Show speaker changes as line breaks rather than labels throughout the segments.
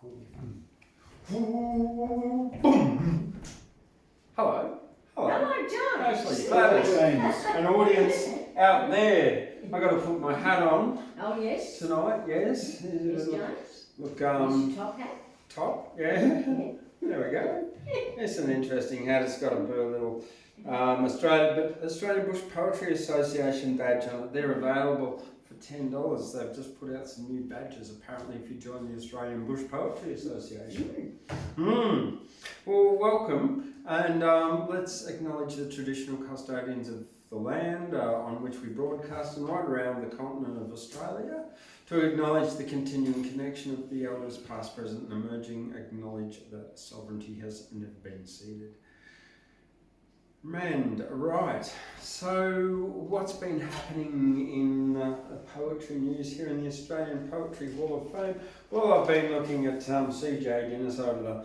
Cool. Boom. Hello.
Hello, John.
Actually, Gladys, an audience out there. I got to put my hat on.
Oh, yes.
Tonight, yes.
Yes, Jones.
Look,
Top hat.
top, yeah. There we go. It's an interesting hat. It's got a little Australian Bush Poetry Association badge on it. They're available for $10. They've just put out some new badges, apparently, if you join the Australian Bush Poetry Association. Well, welcome, and let's acknowledge the traditional custodians of the land on which we broadcast and right around the continent of Australia. To acknowledge the continuing connection of the elders past, present and emerging, acknowledge that sovereignty has never been ceded. Right, so what's been happening in the poetry news here in the Australian Poetry Hall of Fame? Well, I've been looking at CJ Dennis over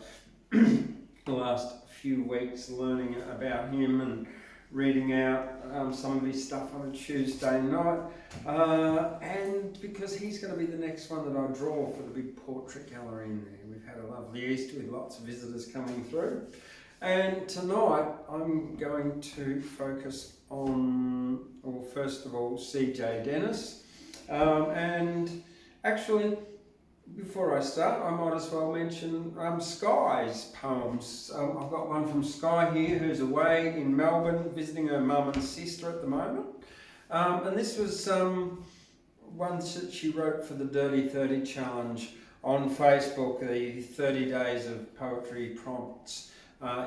the last few weeks, learning about him and reading out some of his stuff on a Tuesday night, and because he's going to be the next one that I draw for the big portrait gallery in there. We've had a lovely Easter with lots of visitors coming through, and tonight I'm going to focus on, well, first of all, CJ Dennis, and actually, before I start, I might as well mention Sky's poems. I've got one from Sky here, who's away in Melbourne visiting her mum and sister at the moment. And this was one that she wrote for the Dirty 30 Challenge on Facebook, the 30 days of poetry prompts.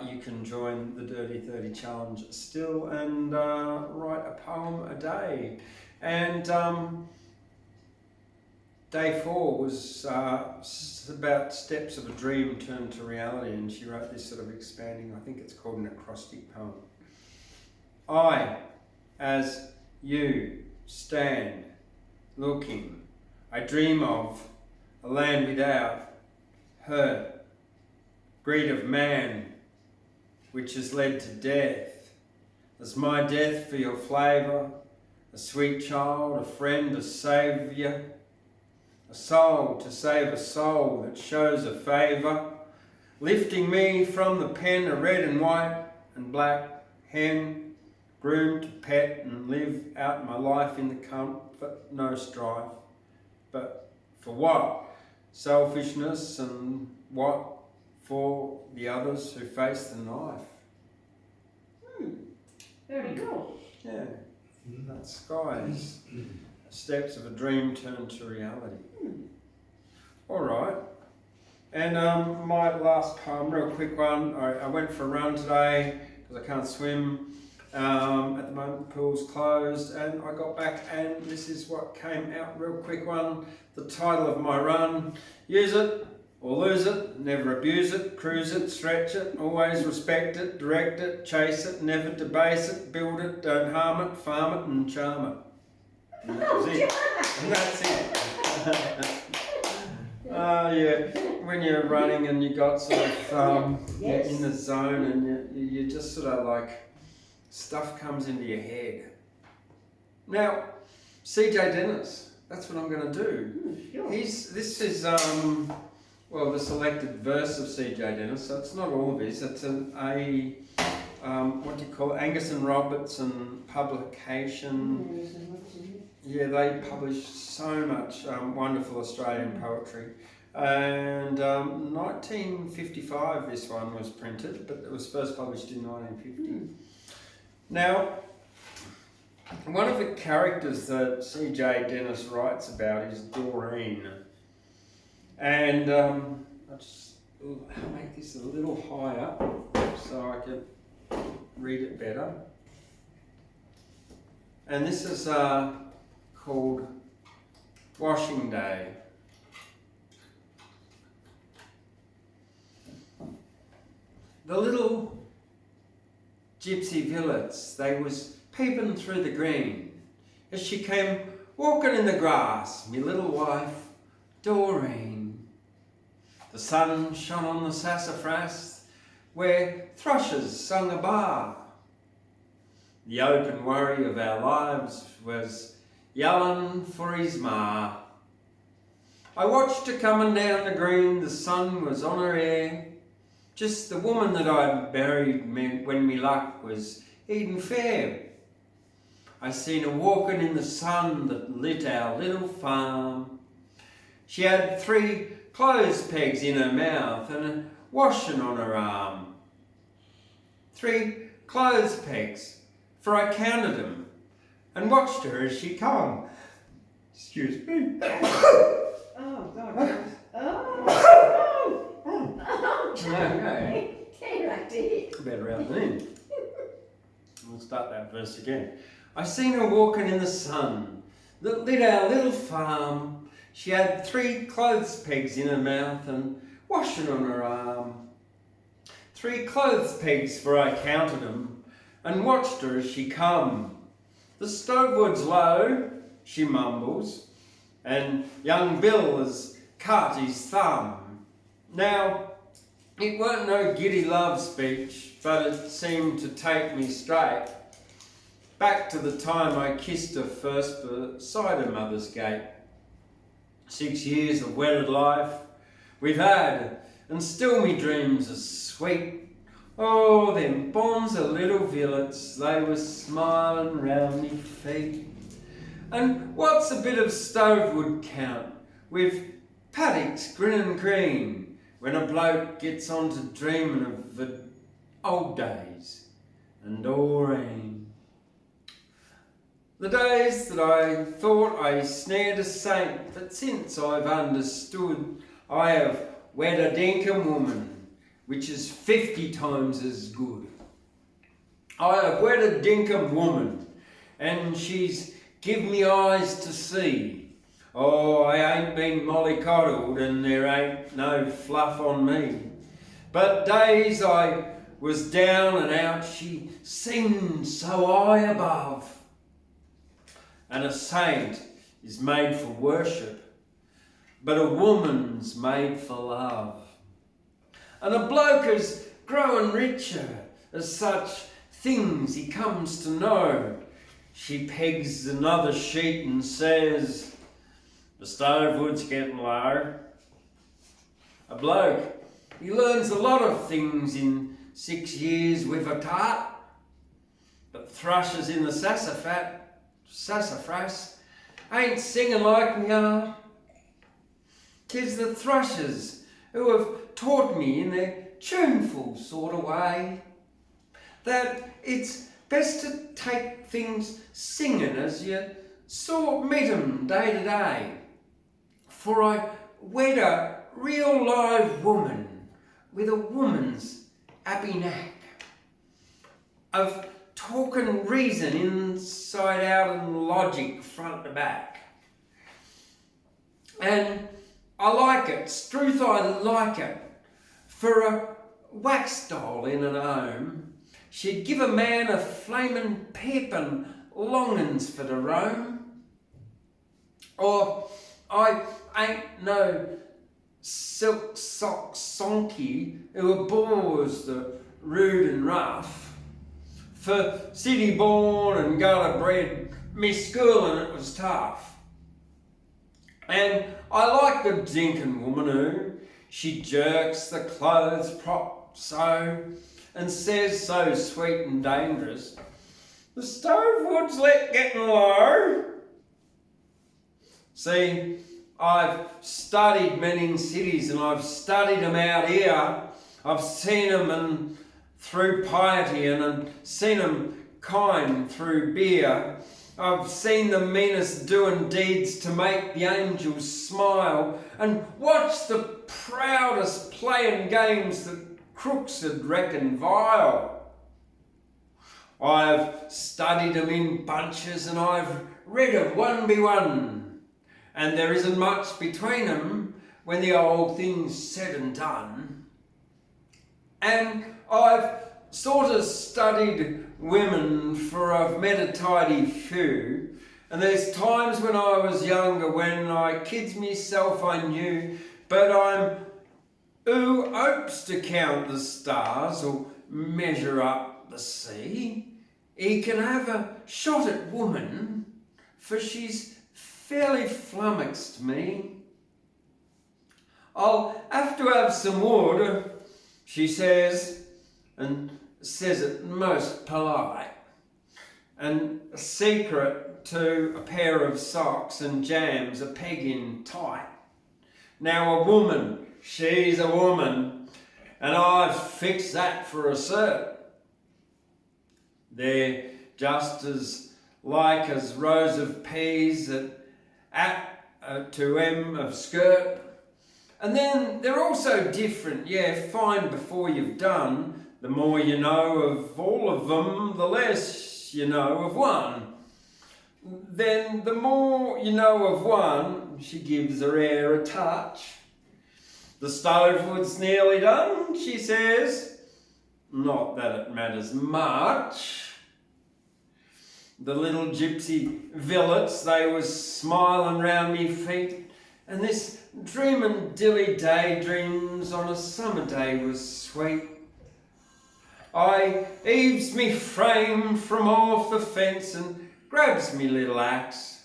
You can join the Dirty 30 Challenge still and write a poem a day. And Day 4 was about steps of a dream turned to reality, and she wrote this sort of expanding, I think it's called an acrostic poem. I, as you, stand, looking, I dream of a land without hurt, greed of man, which has led to death. As my death for your flavour, a sweet child, a friend, a saviour, a soul to save a soul that shows a favour, lifting me from the pen, a red and white and black hen, groomed to pet and live out my life in the comfort, no strife. But for what? Selfishness, and what for the others who face the knife?
Very cool.
Yeah, that's Skies. Steps of a dream turned to reality. All right. And my last poem, real quick one. I went for a run today because I can't swim. At the moment, the pool's closed, and I got back, and this is what came out. Real quick one. The title of my run: use it or lose it, never abuse it, cruise it, stretch it, always respect it, direct it, chase it, never debase it, build it, don't harm it, farm it, and charm it. And that was it. And that's it. Yeah, when you're running and you got sort of you're in the zone, and you just sort of like, stuff comes into your head. Now, CJ Dennis, that's what I'm going to do. This is well, the selected verse of CJ Dennis. So it's not all of his. It's what do you call it? Angus and Robertson publication. Yeah, they publish so much wonderful Australian poetry. And 1955 this one was printed, but it was first published in 1950. Now, one of the characters that CJ Dennis writes about is Doreen. And I'll make this a little higher so I can read it better. And this is called Washing Day. The little gypsy violets, they was peeping through the green as she came walking in the grass, me little wife, Doreen. The sun shone on the sassafras where thrushes sung a bar. The open worry of our lives was yelling for his ma. I watched her coming down the green, the sun was on her hair. Just the woman that I'd married when me luck was Eden fair. I seen her walking in the sun that lit our little farm. She had 3 clothes pegs in her mouth and a washing on her arm. 3 clothes pegs, for I counted them and watched her as she come. Excuse me.
Oh, God. Oh. Oh,
Okay.
Came right to here.
Better out then. We'll start that verse again. I seen her walking in the sun that lit our little farm. She had 3 clothes pegs in her mouth and washing on her arm. 3 clothes pegs, for I counted them and watched her as she come. The stove wood's low, she mumbles, and young Bill has cut his thumb. Now, it weren't no giddy love speech, but it seemed to take me straight back to the time I kissed her first beside her mother's gate. 6 years of wedded life we've had, and still me dreams are sweet. Oh, them bonds of little violets, they were smiling round me feet. And what's a bit of stove wood count with paddocks grinning green when a bloke gets on to dreaming of the old days and Doreen? The days that I thought I snared a saint, but since I've understood I have wed a dinkum woman, which is 50 times as good. I have wed a dinkum woman, and she's give me eyes to see. Oh, I ain't been mollycoddled, and there ain't no fluff on me. But days I was down and out, she seemed so high above. And a saint is made for worship, but a woman's made for love. And a bloke is growing richer as such things he comes to know. She pegs another sheet and says, the stove wood's getting low. A bloke, he learns a lot of things in 6 years with a tart, but thrushes in the sassafras ain't singing like me are. 'Tis the thrushes who have taught me in their tuneful sort of way that it's best to take things singing as you sort meet 'em day to day. For I wed a real live woman with a woman's happy knack of talking reason inside out and logic front to back. And I like it, struth I like it. For a wax doll in an home, she'd give a man a flamin' pip and longings for to roam. Or I ain't no silk sock sonky who abhors the rude and rough. For city born and gutter bred, me schooling it was tough. And I like the dinkin' woman who, she jerks the clothes prop so, and says so sweet and dangerous, the stove wood's let getting low. See, I've studied men in cities and I've studied them out here. I've seen them and through piety and seen them kind through beer. I've seen the meanest doing deeds to make the angels smile and watched the proudest playing games that crooks had reckoned vile. I've studied them in bunches and I've read them one by one, and there isn't much between them when the old thing's said and done. And I've sort of studied women, for I've met a tidy few, and there's times when I was younger when I kids myself I knew, but I'm who hopes to count the stars or measure up the sea. He can have a shot at woman, for she's fairly flummoxed me. I'll have to have some wood, she says, and says it most polite. And a secret to a pair of socks and jams a peg in tight. Now a woman, she's a woman, and I've fixed that for a cert. They're just as like as rows of peas at to M of skirt. And then they're also different, yeah, find before you've done. The more you know of all of them, the less you know of one. Then the more you know of one, she gives her hair a touch. The stove wood's nearly done, she says. Not that it matters much. The little gypsy villets, they was smiling round me feet, and this dreamin' dilly daydreams on a summer day was sweet. I heaves me frame from off the fence and grabs me little axe,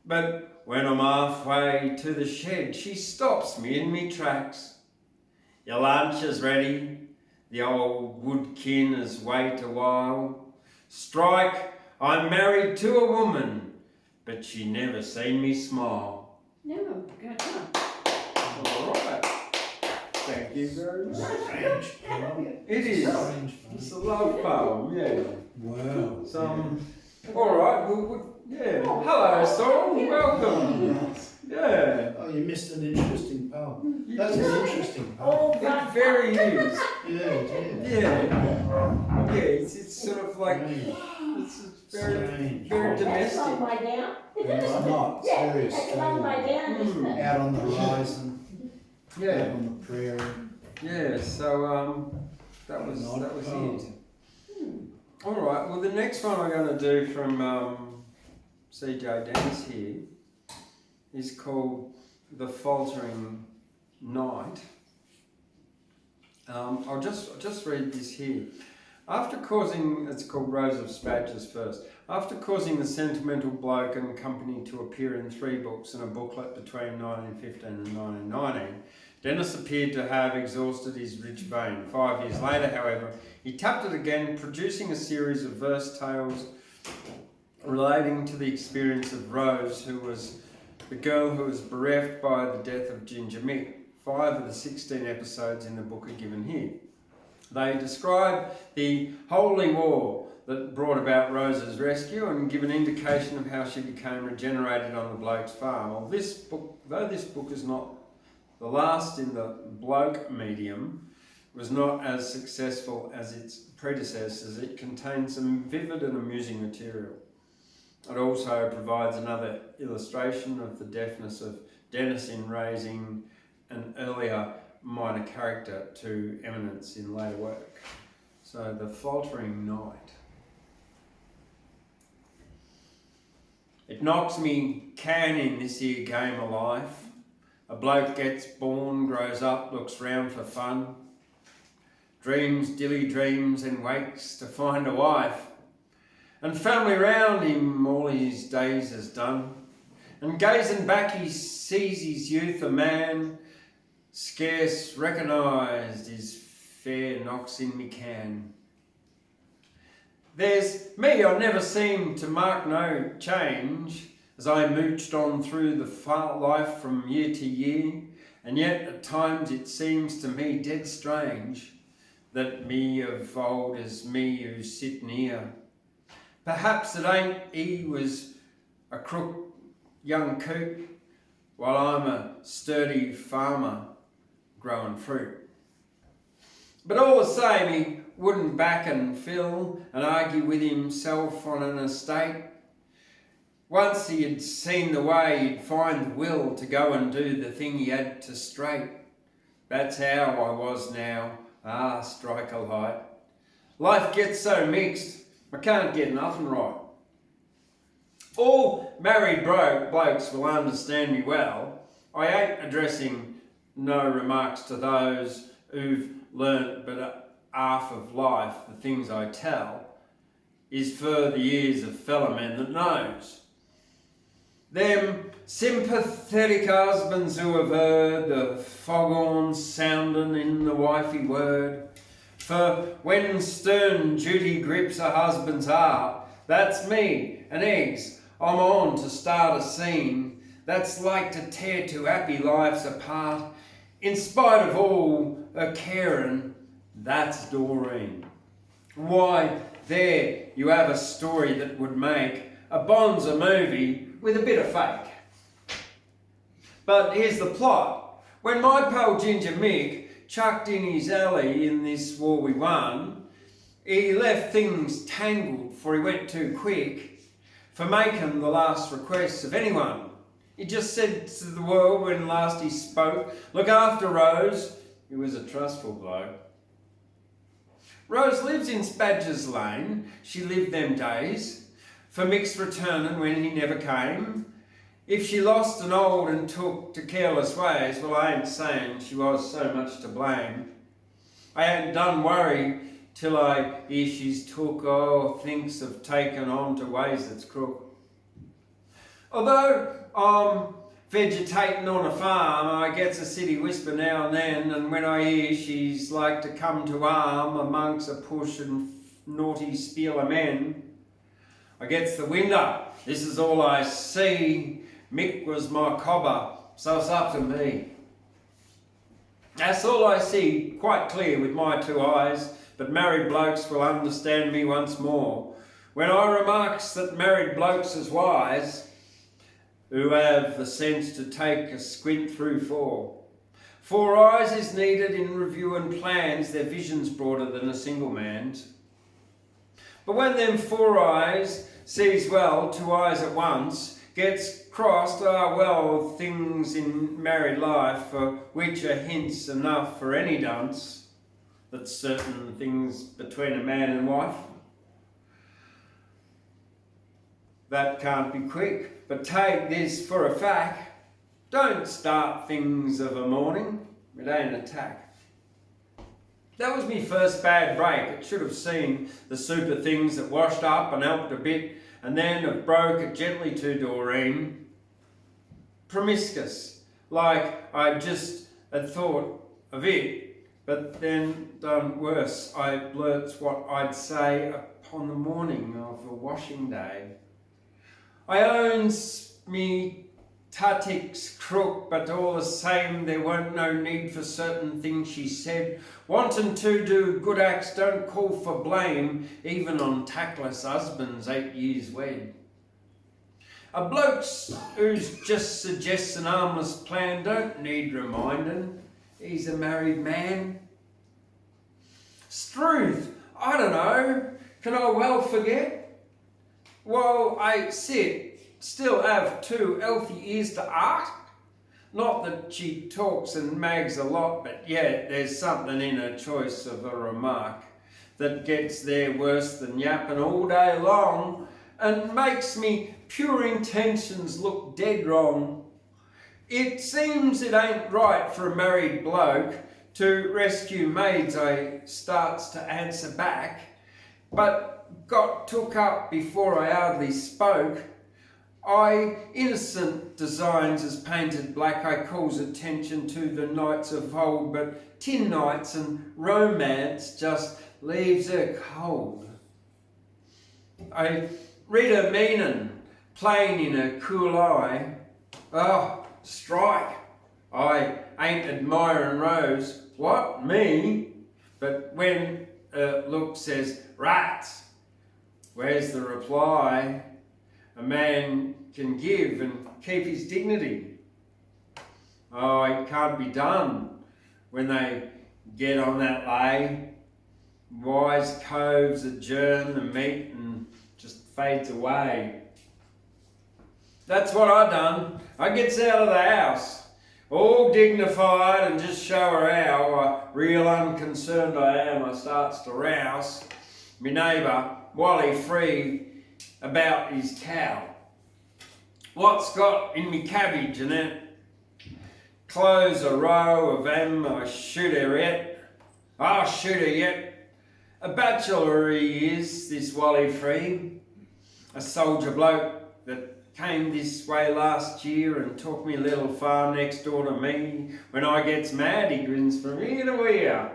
but when I'm halfway to the shed, she stops me in me tracks. Your lunch is ready, the old woodkin has wait a while. Strike, I'm married to a woman, but she never seen me smile.
Never. Good job.
All right. Thank you very much.
Strange poem.
It is.
Strange poem.
It's a love poem, yeah.
Wow.
All right. Yeah. Hello, Saul. Welcome. Yeah.
Oh, you missed an interesting poem. That's an interesting poem.
It very is.
Yeah.
Yeah. It's sort of like it's very
Strange.
very
That's a long
domestic.
way down.
It's not serious.
That's a long way down, isn't it?
Out on the horizon. Out
Yeah.
on the prairie.
Yeah. So that was it. All right. Well, the next one I'm going to do from CJ Dennis here is called The Faltering Night. I'll just read this here. It's called Rose of Spadgers first. After causing the Sentimental Bloke and Company to appear in 3 books and a booklet between 1915 and 1919, Dennis appeared to have exhausted his rich vein. 5 years later, however, he tapped it again, producing a series of verse tales relating to the experience of Rose, who was the girl who was bereft by the death of Ginger Mick. 5 of the 16 episodes in the book are given here. They describe the holy war that brought about Rose's rescue and give an indication of how she became regenerated on the bloke's farm. Well, though this book is not the last in the bloke medium, was not as successful as its predecessors. It contains some vivid and amusing material. It also provides another illustration of the deftness of Dennis in raising an earlier minor character to eminence in later work. So, The Faltering Night. It knocks me can in this here game of life. A bloke gets born, grows up, looks round for fun, dreams dilly dreams and wakes to find a wife, and family round him all his days has done, and gazing back he sees his youth a man, scarce recognised his fair knocks in me can. There's me, I never seem to mark no change as I mooched on through the far life from year to year, and yet at times it seems to me dead strange that me of old is me who's sitting here. Perhaps it ain't he was a crook young coot, while I'm a sturdy farmer growing fruit. But all the same, he wouldn't back and fill and argue with himself on an estate. Once he had seen the way, he'd find the will to go and do the thing he had to straight. That's how I was now. Strike a light. Life gets so mixed, I can't get nothing right. All married blokes will understand me well. I ain't addressing no remarks to those who've learnt but half of life. The things I tell is for the ears of fellow men that knows. Them Sympathetic husbands who have heard the foghorn sounding in the wifey word. For when stern duty grips a husband's heart, that's me and eggs, I'm on to start a scene that's like to tear two happy lives apart. In spite of all her caring, that's Doreen. Why, there you have a story that would make a Bonza movie with a bit of fake. But here's the plot. When my pal Ginger Mick chucked in his alley in this war we won, he left things tangled for he went too quick for making the last requests of anyone. He just said to the world when last he spoke, look after Rose, who was a trustful bloke. Rose lives in Spadger's Lane, she lived them days, for Mick's returning when he never came. If she lost an old and took to careless ways, well, I ain't saying she was so much to blame. I ain't done worry till I hear she's took, thinks of taking on to ways that's crook. Although I'm vegetating on a farm, I gets a city whisper now and then, and when I hear she's like to come to harm amongst a push and naughty spiel of men, I gets the wind up. This is all I see. Mick was my cobber, so it's up to me. That's all I see quite clear with my two eyes, but married blokes will understand me once more when I remarks that married blokes is wise, who have the sense to take a squint through four. 4 eyes is needed in reviewing plans, their vision's broader than a single man's. But when them 4 eyes sees well, 2 eyes at once, gets crossed, well, things in married life for which are hints enough for any dunce, that's certain things between a man and wife. That can't be quick, but take this for a fact, don't start things of a morning, it ain't attack. That was me first bad break. It should have seen the super things that washed up and helped a bit, and then have broke it gently to Doreen. Promiscuous, like I just had thought of it, but then done worse. I blurts what I'd say upon the morning of a washing day. I owns me Tatik's crook, but all the same there weren't no need for certain things she said. Wanting to do good acts don't call for blame, even on tactless husbands 8 years wed. A bloke who's just suggests an harmless plan don't need reminding, he's a married man. Struth, I don't know, can I well forget? While I sit, still have 2 healthy ears to ask. Not that she talks and mags a lot, but yet there's something in her choice of a remark that gets there worse than yapping all day long and makes me pure intentions look dead wrong. It seems it ain't right for a married bloke to rescue maids, I starts to answer back, but got took up before I hardly spoke. I, innocent designs as painted black, I calls attention to the knights of old, but tin knights and romance just leaves her cold. I read her meaning, plain in her cool eye. Oh, strike! I ain't admiring Rose. What, me? But when her look says, rats, where's the reply? A man can give and keep his dignity. Oh, it can't be done when they get on that lay. Wise coves adjourn the meet and just fades away. That's what I done. I gets out of the house, all dignified, and just show her how real unconcerned I am. I starts to rouse me neighbour, Wally Free, about his cow. What's got in me cabbage and it? Close a row of them, I shoot her yet. I'll shoot her yet. A bachelor he is, this Wally Free. A soldier bloke that came this way last year and took me little farm next door to me. When I gets mad, he grins from ear to ear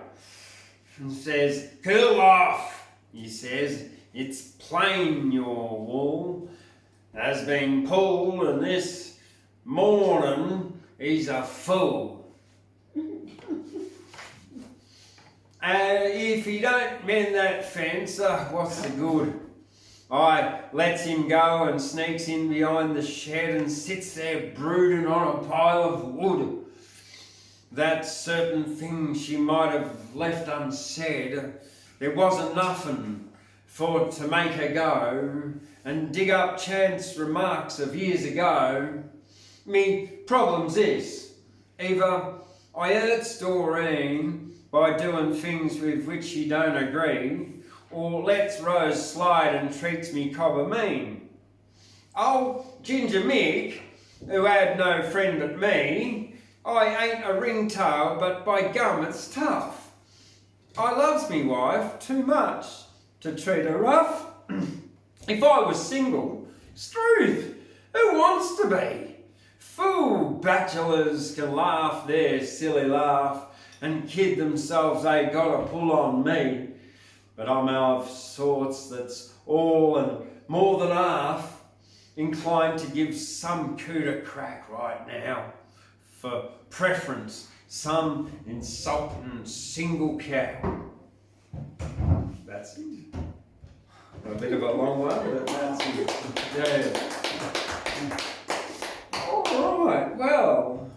and says, "Cool off," he says. "It's plain your wool has been pulled, and this morning he's a fool. If he don't mend that fence, what's the good?" I lets him go and sneaks in behind the shed and sits there brooding on a pile of wood. That certain thing she might have left unsaid, there wasn't nothing for to make her go and dig up chance remarks of years ago. Me problem's this: either I hurts Doreen by doing things with which she don't agree, or lets Rose slide and treats me cobber mean. Old Ginger Mick, who had no friend but me, I ain't a ringtail, but by gum it's tough. I loves me wife too much to treat her rough. If I was single, struth, who wants to be? Fool bachelors can laugh their silly laugh and kid themselves they got a pull on me. But I'm of sorts that's all and more than half inclined to give some coot a crack right now. For preference, some insulting single cow. That's it. A bit of a long one, but that's it. Yeah. All right, well,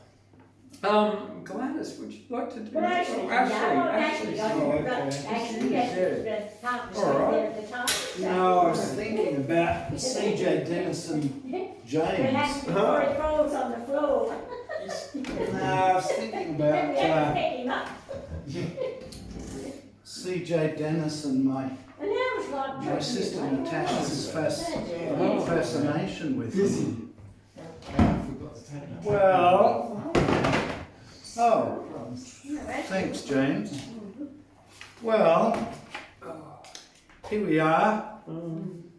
Gladys, would you like to do
Well, actually,
oh,
I
was thinking about CJ Dennis and James.
Before it falls on the floor.
No, I was thinking about
Pick him up.
CJ Dennis and my sister Natasha's fascination with him. Well, thanks, James. Well, here we are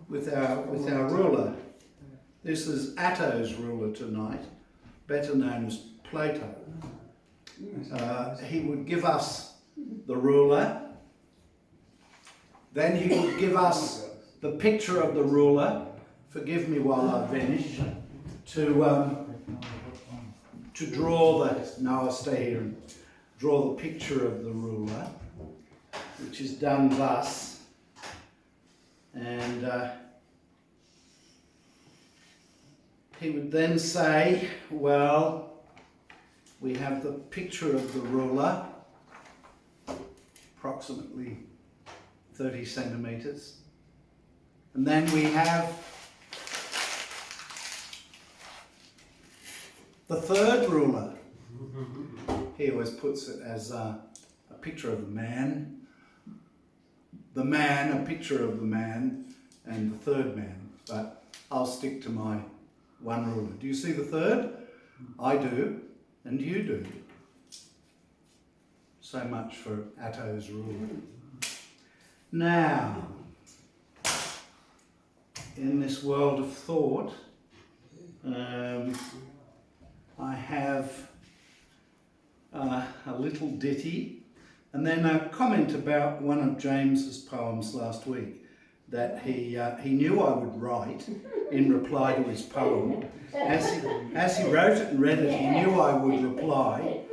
with our ruler. This is Atto's ruler tonight, better known as Plato. He would give us the ruler, then he would give us the picture of the ruler. Forgive me while I finish. To draw the, no, I'll stay here and draw the picture of the ruler, which is done thus. And he would then say, well, we have the picture of the ruler, approximately 30 centimetres. And then we have the third ruler. He always puts it as a picture of the man, a picture of the man, and the third man. But I'll stick to my one ruler. Do you see the third? I do, and you do. So much for Atto's ruler. Now, in this world of thought, I have a little ditty and then a comment about one of James's poems last week that he knew I would write in reply to his poem. As he wrote it and read it, he knew I would reply.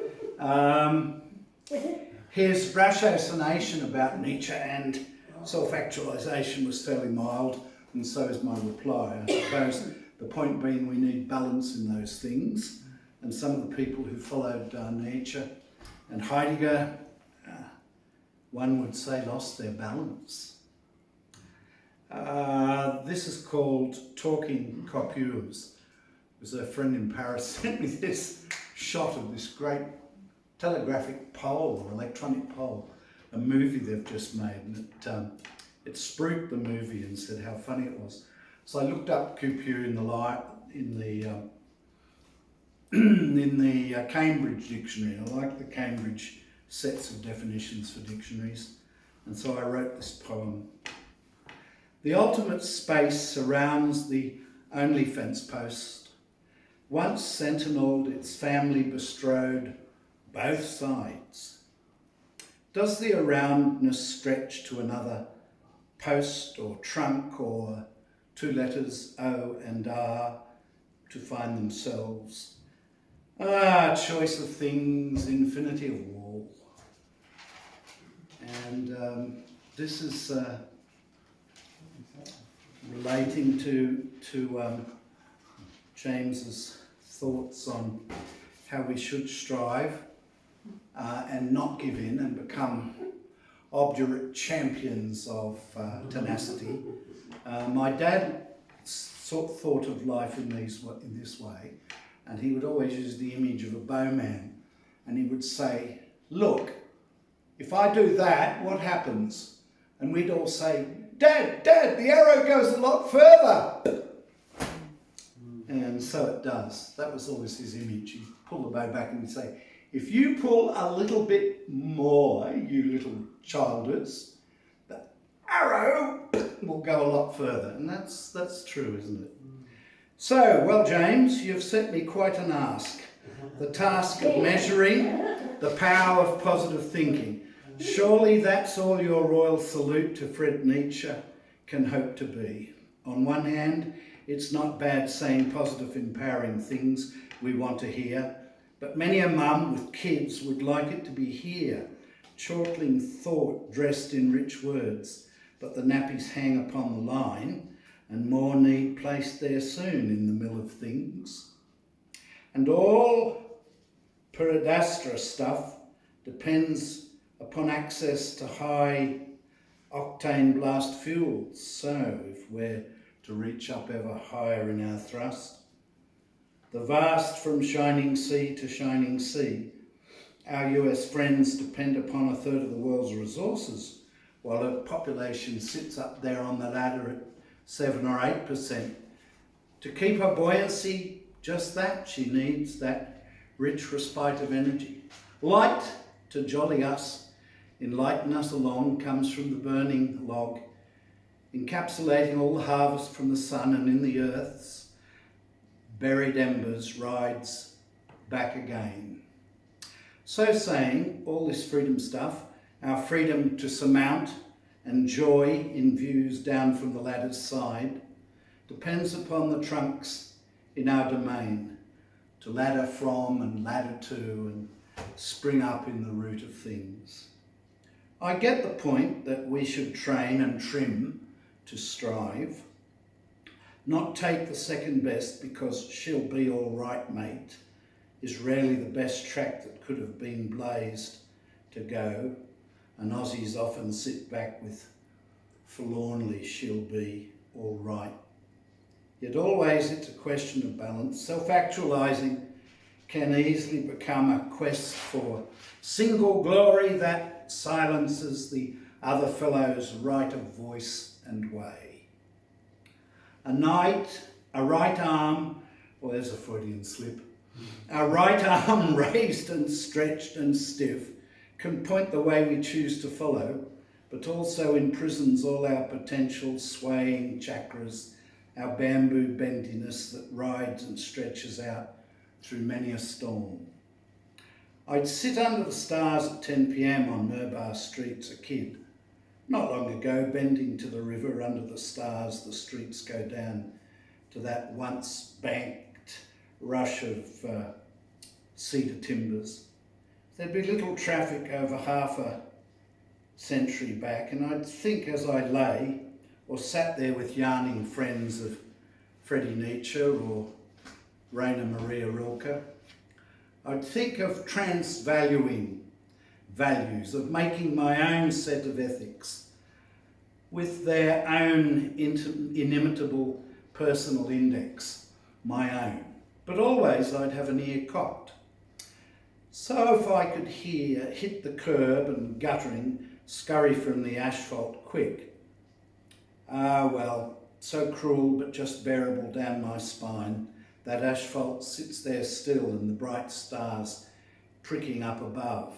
His ratiocination about Nietzsche and self-actualization was fairly mild, and so is my reply. I suppose the point being we need balance in those things. And some of the people who followed Nietzsche and Heidegger, one would say, lost their balance. This is called Talking Coupures. It was a friend in Paris sent me this shot of this great telegraphic pole, or electronic pole, a movie they've just made, and it spruiked the movie and said how funny it was. So I looked up coupure in the Cambridge dictionary. I like the Cambridge sets of definitions for dictionaries, and so I wrote this poem. The ultimate space surrounds the only fence post, once sentinelled, its family bestrode both sides. Does the aroundness stretch to another post or trunk, or two letters O and R to find themselves? Choice of things, infinity of wall. And this is relating to James's thoughts on how we should strive and not give in and become obdurate champions of tenacity. My dad thought of life in this way, and he would always use the image of a bowman, and he would say, look, if I do that, what happens? And we'd all say, Dad, the arrow goes a lot further. And so it does. That was always his image. He'd pull the bow back and he'd say, if you pull a little bit more, you little childers, the arrow will go a lot further. And that's true, isn't it? So, well, James, you've set me quite an ask. The task of measuring the power of positive thinking. Surely that's all your royal salute to Fred Nietzsche can hope to be. On one hand, it's not bad saying positive, empowering things we want to hear, but many a mum with kids would like it to be here, chortling thought dressed in rich words, but the nappies hang upon the line, and more need placed there soon in the mill of things. And all Peradastra stuff depends upon access to high octane blast fuels. So if we're to reach up ever higher in our thrust, the vast from shining sea to shining sea, our US friends depend upon a third of the world's resources, while her population sits up there on the ladder at 7 or 8%. To keep her buoyancy, just that, she needs that rich respite of energy. Light to jolly us, enlighten us along, comes from the burning log, encapsulating all the harvest from the sun, and in the earth's buried embers rides back again. So saying, all this freedom stuff, our freedom to surmount and joy in views down from the ladder's side, depends upon the trunks in our domain, to ladder from and ladder to and spring up in the root of things. I get the point that we should train and trim to strive, not take the second best because she'll be all right, mate, is rarely the best track that could have been blazed to go, and Aussies often sit back with forlornly she'll be all right. Yet always it's a question of balance. Self-actualising can easily become a quest for single glory that silences the other fellow's right of voice and way. A right arm, well, there's a Freudian slip, a right arm raised and stretched and stiff can point the way we choose to follow, but also imprisons all our potential swaying chakras, our bamboo bendiness that rides and stretches out through many a storm. I'd sit under the stars at 10 p.m. on Murbar streets, a kid. Not long ago, bending to the river under the stars, the streets go down to that once banked rush of cedar timbers. There'd be little traffic over half a century back, and I'd think as I lay or sat there with yarning friends of Freddie Nietzsche or Rainer Maria Rilke, I'd think of transvaluing values, of making my own set of ethics with their own inimitable personal index, my own. But always I'd have an ear cocked. So if I could hit the curb and guttering, scurry from the asphalt quick. Well, so cruel but just bearable down my spine. That asphalt sits there still and the bright stars pricking up above.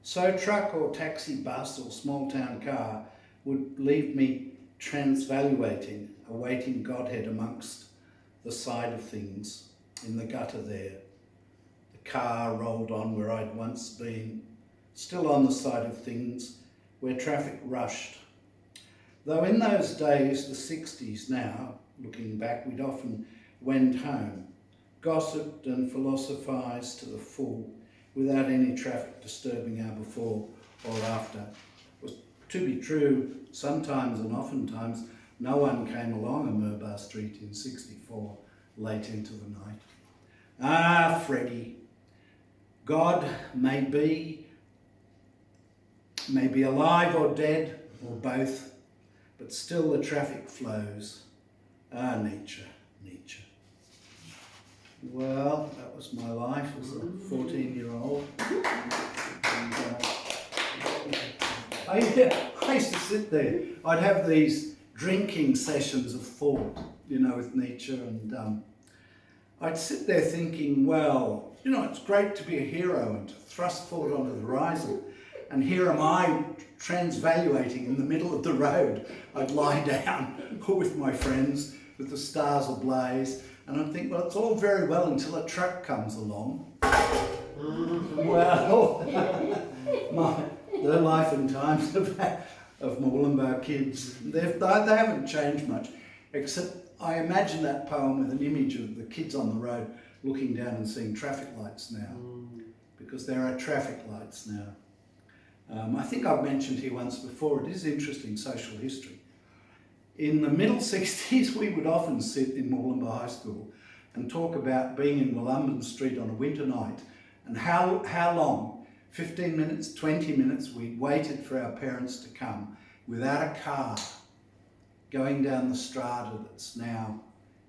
So truck or taxi, bus or small town car would leave me transvaluating, awaiting Godhead amongst the side of things in the gutter there. The car rolled on where I'd once been, still on the side of things where traffic rushed. Though in those days, the 60s now, looking back, we'd often went home, gossiped and philosophised to the full without any traffic disturbing our before or after. It was to be true, sometimes and oftentimes no one came along a Murbar Street in 64 late into the night. Ah, Freddie, God may be alive or dead or both, but still the traffic flows. Ah, nature. Well, that was my life as a 14-year-old. I used to sit there. I'd have these drinking sessions of thought, with Nietzsche, and I'd sit there thinking, well, it's great to be a hero and to thrust forward onto the horizon. And here am I transvaluating in the middle of the road. I'd lie down with my friends with the stars ablaze, and I'd think, well, it's all very well until a truck comes along. Well, the life and times of Moolumbar kids, they haven't changed much, except I imagine that poem with an image of the kids on the road looking down and seeing traffic lights now, because there are traffic lights now. I think I've mentioned here once before, it is interesting social history. In the middle 60s, we would often sit in Moolumbar High School and talk about being in Wollumbin Street on a winter night and how long, 15 minutes, 20 minutes, we waited for our parents to come without a car, going down the strata that's now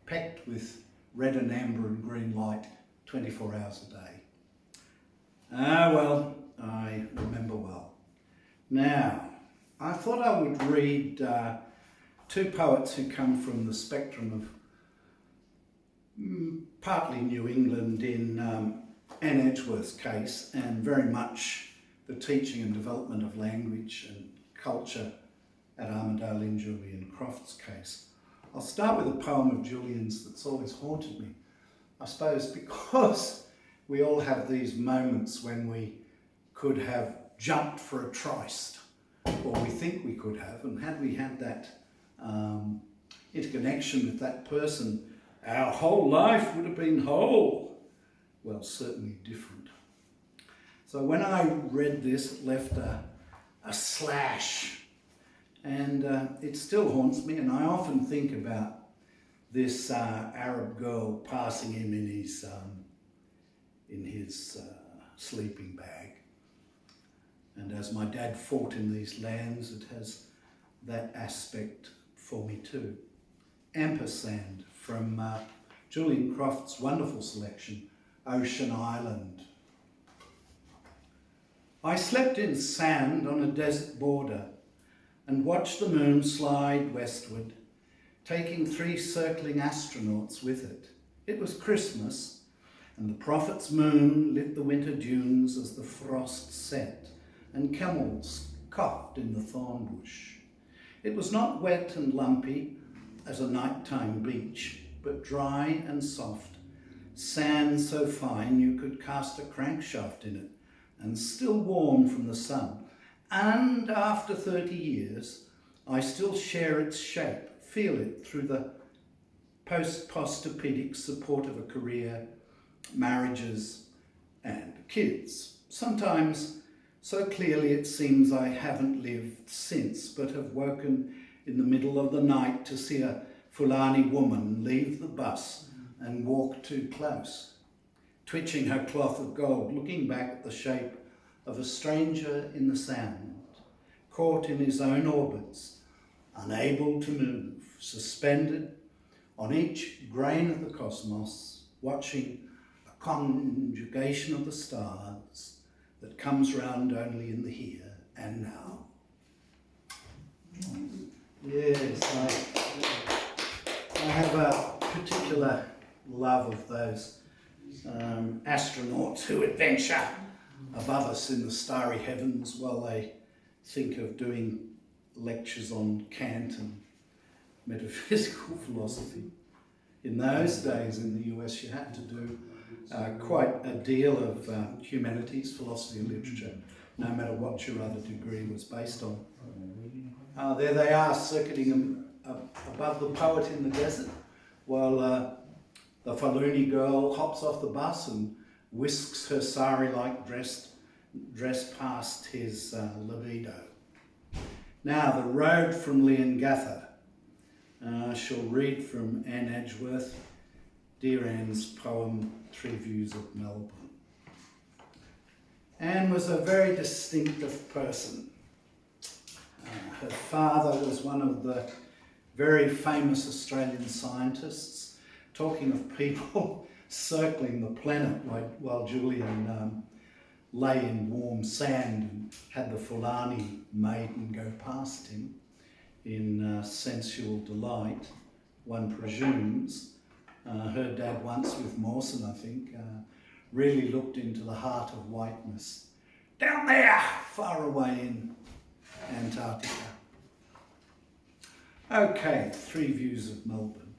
packed with red and amber and green light 24 hours a day. Ah, well, I remember well. Now, I thought I would read two poets who come from the spectrum of partly New England in Anne Edgeworth's case, and very much the teaching and development of language and culture at Armidale in Julian Croft's case. I'll start with a poem of Julian's that's always haunted me, I suppose because we all have these moments when we could have jumped for a tryst, or we think we could have, and had we had that interconnection with that person, our whole life would have been whole. Well, certainly different. So when I read this, it left a slash, and it still haunts me, and I often think about this Arab girl passing him in his sleeping bag. And as my dad fought in these lands, it has that aspect for me too. Ampersand from Julian Croft's wonderful selection, Ocean Island. I slept in sand on a desert border and watched the moon slide westward, taking 3 circling astronauts with it. It was Christmas, and the prophet's moon lit the winter dunes as the frost set, and camels coughed in the thorn bush. It was not wet and lumpy as a nighttime beach, but dry and soft, sand so fine you could cast a crankshaft in it, and still warm from the sun. And after 30 years, I still share its shape, feel it through the post-postopedic support of a career, marriages, and kids. Sometimes so clearly it seems I haven't lived since, but have woken in the middle of the night to see a Fulani woman leave the bus and walk too close, twitching her cloth of gold, looking back at the shape of a stranger in the sand, caught in his own orbits, unable to move, suspended on each grain of the cosmos, watching a conjugation of the stars that comes round only in the here and now. Yes, I have a particular love of those astronauts who adventure above us in the starry heavens while they think of doing lectures on Kant and metaphysical philosophy. In those days in the US, you had to do quite a deal of humanities, philosophy and literature, no matter what your other degree was based on. There they are, circuiting above the poet in the desert, while the Fallooni girl hops off the bus and whisks her sari-like dress past his libido. Now, the road from Leongatha. I shall read from Anne Edgeworth, Dear Anne's poem, Three Views of Melbourne. Anne was a very distinctive person. Her father was one of the very famous Australian scientists, talking of people circling the planet while Julian lay in warm sand and had the Fulani maiden go past him in sensual delight, one presumes. Her dad once with Mawson, I think, really looked into the heart of whiteness. Down there, far away in Antarctica. Okay, Three Views of Melbourne.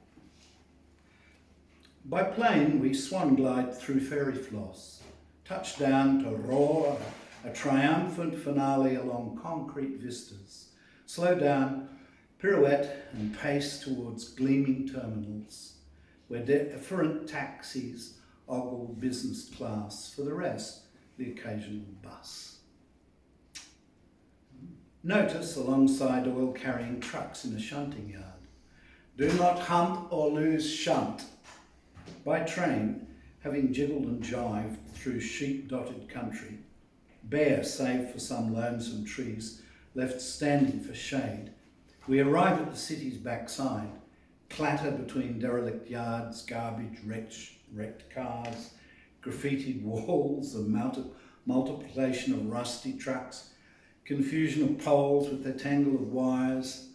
By plane, we swan glide through Ferry Floss, touch down to roar a triumphant finale along concrete vistas, slow down, pirouette and pace towards gleaming terminals, where different taxis ogle business class, for the rest, the occasional bus. Notice alongside oil-carrying trucks in a shunting yard. Do not hump or lose shunt. By train, having jiggled and jived through sheep-dotted country, bare save for some lonesome trees left standing for shade, we arrive at the city's backside, clatter between derelict yards, garbage, wrecked cars, graffitied walls, a multiplication of rusty trucks, confusion of poles with their tangle of wires.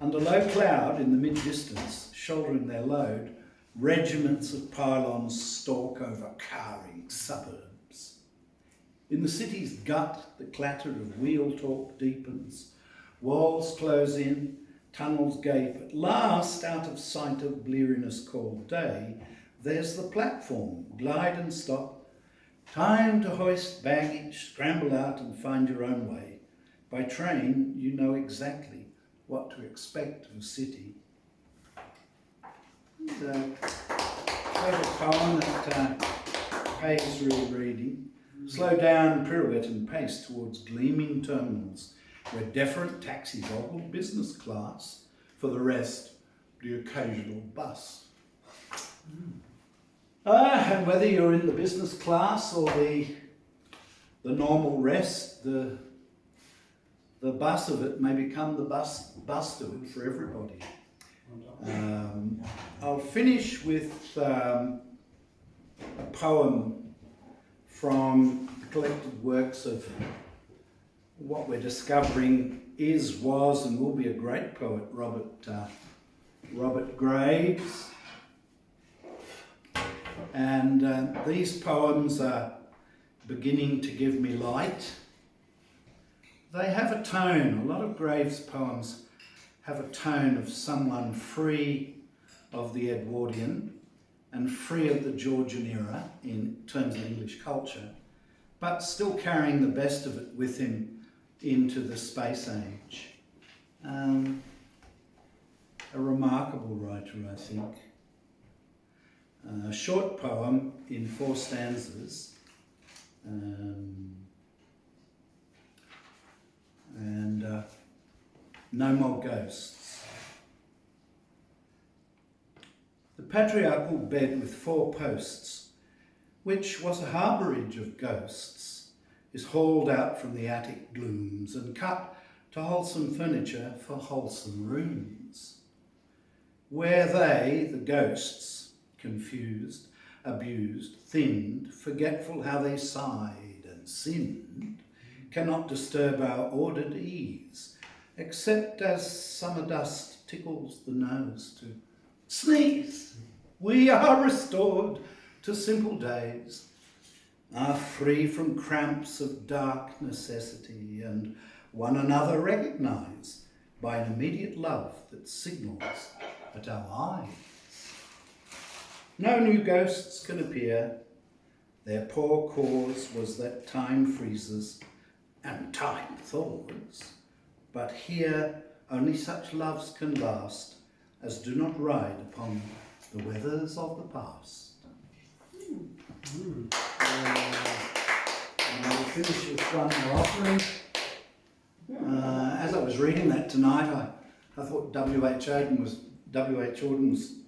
Under low cloud in the mid-distance, shouldering their load, regiments of pylons stalk over cowering suburbs. In the city's gut, the clatter of wheel talk deepens. Walls close in, tunnels gape. At last, out of sight of bleariness called day, there's the platform. Glide and stop. Time to hoist baggage, scramble out and find your own way. By train, you know exactly what to expect of a city. The favourite poem that pays rereading. Slow down, pirouette and pace towards gleaming terminals, where deferent taxis ogle business class, for the rest, the occasional bus. And whether you're in the business class or the normal rest, the bus of it may become the bust of it for everybody. I'll finish with a poem from the collected works of what we're discovering is, was and will be a great poet, Robert Graves. And these poems are beginning to give me light. They have a tone. A lot of Graves' poems have a tone of someone free of the Edwardian and free of the Georgian era in terms of English culture, but still carrying the best of it with him into the space age. A remarkable writer, I think. A short poem in 4 stanzas, No More Ghosts. The patriarchal bed with 4 posts, which was a harbourage of ghosts, is hauled out from the attic glooms and cut to wholesome furniture for wholesome rooms, where they, the ghosts, confused, abused, thinned, forgetful how they sighed and sinned, cannot disturb our ordered ease, except as summer dust tickles the nose to sneeze. We are restored to simple days, are free from cramps of dark necessity, and one another recognise by an immediate love that signals at our eyes. No new ghosts can appear. Their poor cause was that time freezes and time thaws. But here only such loves can last as do not ride upon the weathers of the past. And we'll finish with one more offering. As I was reading that tonight, I thought W.H. Auden was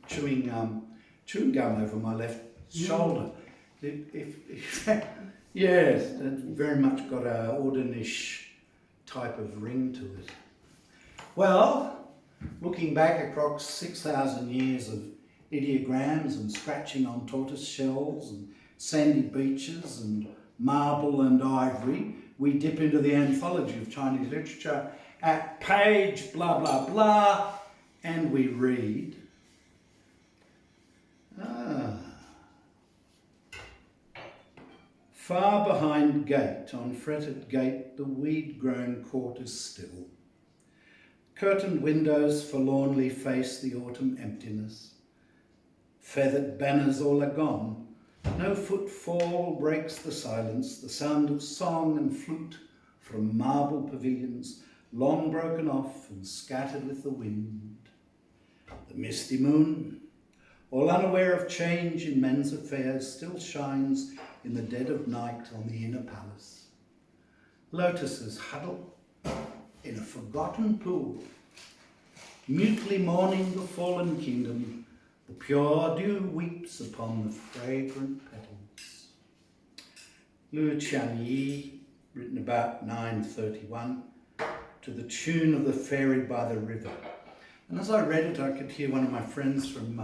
chewing gum over my left shoulder. Yes, it's very much got a Audenish type of ring to it. Well, looking back across 6,000 years of ideograms and scratching on tortoise shells and sandy beaches and marble and ivory, we dip into the anthology of Chinese literature at page blah blah blah, and we read, far behind gate, on fretted gate, the weed-grown court is still. Curtained windows forlornly face the autumn emptiness. Feathered banners all are gone. No footfall breaks the silence, the sound of song and flute from marble pavilions, long broken off and scattered with the wind. The misty moon, all unaware of change in men's affairs, still shines in the dead of night on the inner palace. Lotuses huddle in a forgotten pool, mutely mourning the fallen kingdom. The pure dew weeps upon the fragrant petals. Lu Qianyi, written about 931, to the tune of the Fairy by the River. And as I read it, I could hear one of my friends from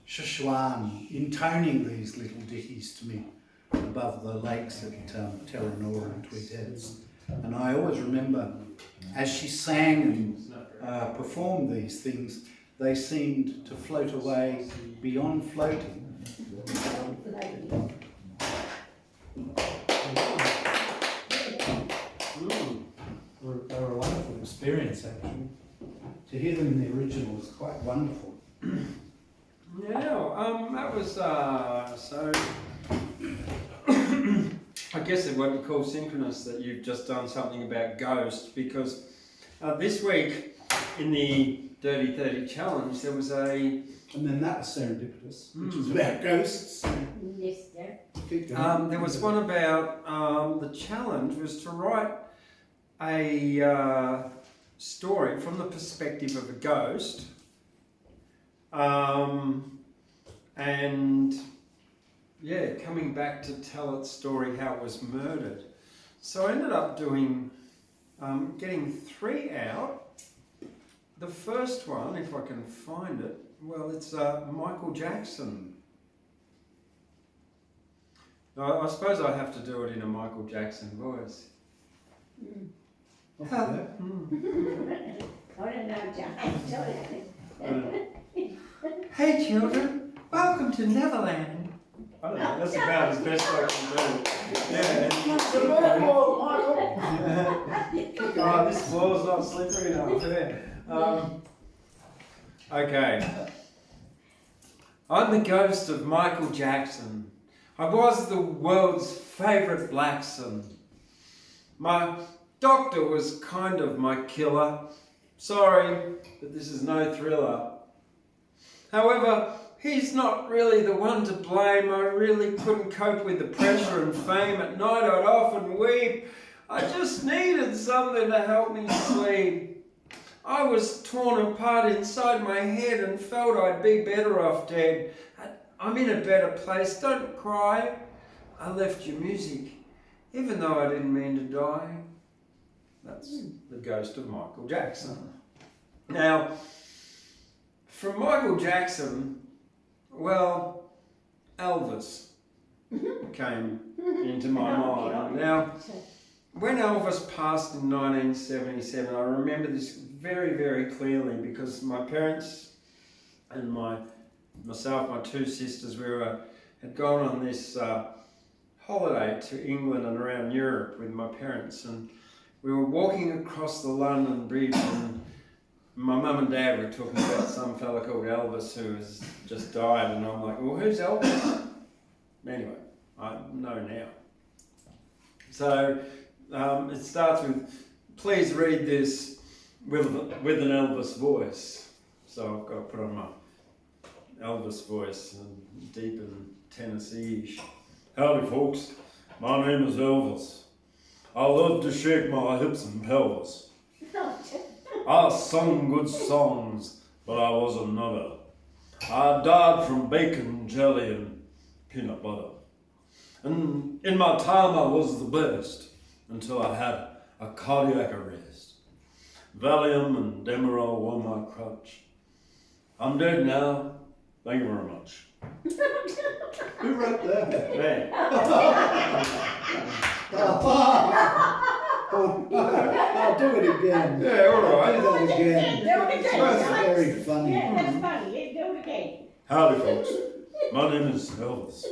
Sichuan intoning these little ditties to me above the lakes at Terranora and Tweed Heads. And I always remember, as she sang and performed these things, they seemed to float away beyond floating. They were a wonderful experience, actually. To hear them in the original was quite wonderful.
Yeah, that was so. I guess it won't be called synchronous that you've just done something about ghosts, because this week in the Dirty 30 Challenge there was a.
And then that was serendipitous, which was about ghosts.
There was one about the challenge was to write a story from the perspective of a ghost, and yeah, coming back to tell its story how it was murdered. So I ended up doing, getting 3 out. The first one, if I can find it, well, it's Michael Jackson. I suppose I have to do it in a Michael Jackson voice.
I don't know, John.
Hey children, welcome to Neverland. I don't know, that's about as best I can do. Yeah. Oh, this floor's not slippery enough. Yeah. Okay. I'm the ghost of Michael Jackson. I was the world's favourite black son. My doctor was kind of my killer. Sorry, but this is no thriller. However, he's not really the one to blame. I really couldn't cope with the pressure and fame. At night I'd often weep. I just needed something to help me sleep. I was torn apart inside my head and felt I'd be better off dead. I'm in a better place, don't cry. I left your music, even though I didn't mean to die. That's the ghost of Michael Jackson. Now, from Michael Jackson, well, Elvis came into my mind. Now, when Elvis passed in 1977, I remember this very, very clearly because my parents and myself, my 2 sisters, had gone on this holiday to England and around Europe with my parents, and we were walking across the London Bridge, and my mum and dad were talking about some fella called Elvis who has just died, and I'm like, well, who's Elvis? Anyway, I know now. So it starts with, please read this with an Elvis voice. So I've got to put on my Elvis voice, and deep in Tennessee-ish. Howdy folks, my name is Elvis. I love to shake my hips and pelvis. I sung good songs, but I was a nutter. I died from bacon, jelly and peanut butter. And in my time I was the best, until I had a cardiac arrest. Valium and Demerol were my crutch. I'm dead now, thank you very much.
Who wrote that?
Man.
I'll do it again.
Yeah, all right.
I'll do that again.
Do it again.
That's very funny.
Yeah, that's funny. Do it again.
Howdy folks, my name is Elvis.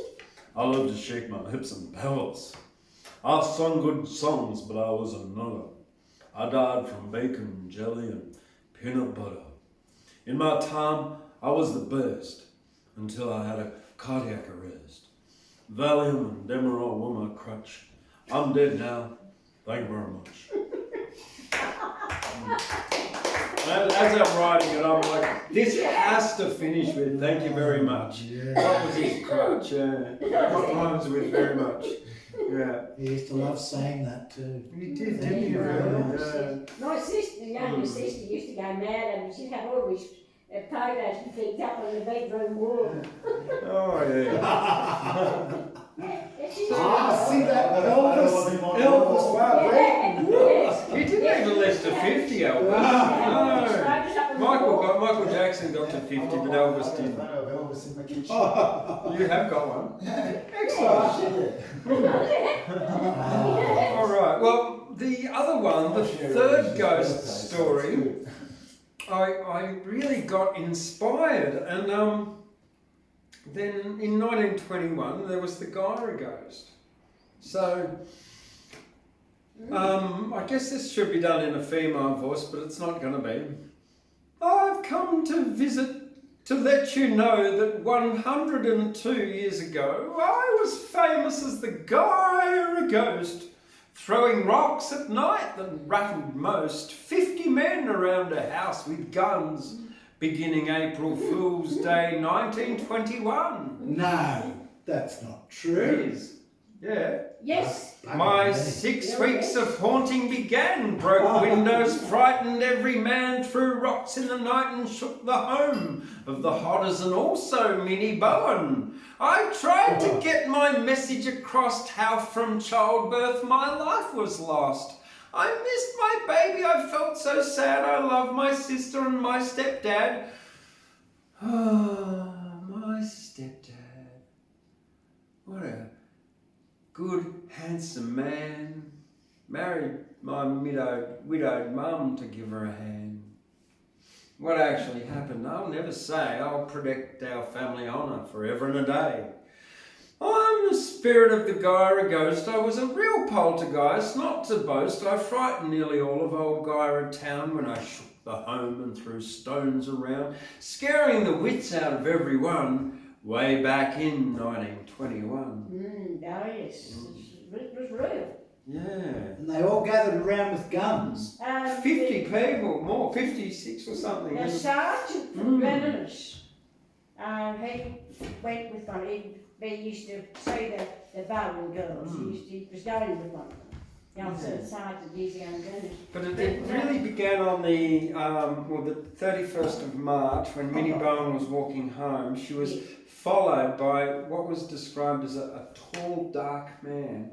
I love to shake my hips and pelvis. I sung good songs, but I was a nutter. I died from bacon, jelly and peanut butter. In my time, I was the best, until I had a cardiac arrest. Valium and Demerol were my crutch. I'm dead now, thank you very much. As I'm writing it, I'm like, this has to finish with thank you very much. What was his crutch? What rhymes with very much? Yeah.
He used to love saying that too.
You did,
Thank
didn't you?
you very
Really?
much.
Yeah.
My sister, younger sister, used to go mad and she'd have all these photos picked up on the bedroom wall.
Oh, yeah.
See that Elvis vibrating.
Yes.
He didn't even live to 50, Elvis. No. Michael Jackson got to 50, but Elvis didn't.
Elvis in the kitchen.
You have got one. Excellent.
Oh,
All right. Well, the other one, the third ghost story, I really got inspired, and then in 1921 there was the Gyra ghost. So I guess this should be done in a female voice, but it's not going to be. I've come to visit to let you know that 102 years ago I was famous as the Gyra ghost, throwing rocks at night that rattled most 50 men around a house with guns, beginning April Fool's Day 1921.
No, that's not
It
true.
is. Yeah.
Yes.
My 6 weeks of haunting began, broke windows, frightened every man, threw rocks in the night and shook the home of the Hodders and also Minnie Bowen. I tried to get my message across how from childbirth my life was lost. I missed my baby, I felt so sad, I love my sister and my stepdad. Oh, my stepdad. What a good, handsome man. Married my widowed mum to give her a hand. What actually happened, I'll never say. I'll protect our family honour forever and a day. I'm the spirit of the Gyra ghost. I was a real poltergeist, not to boast. I frightened nearly all of old Gyra town when I shook the home and threw stones around, scaring the wits out of everyone way back in 1921.
Oh yes, it was real.
Yeah.
And they all gathered around with guns.
50 people, more, 56 or something.
The sergeant from Gladys, he went with one. He used to see the Bowen girls. He was going with one of them. The sergeant years ago in Gladys.
But it really began on the 31st of March when Minnie Bowen was walking home. She was followed by what was described as a tall, dark man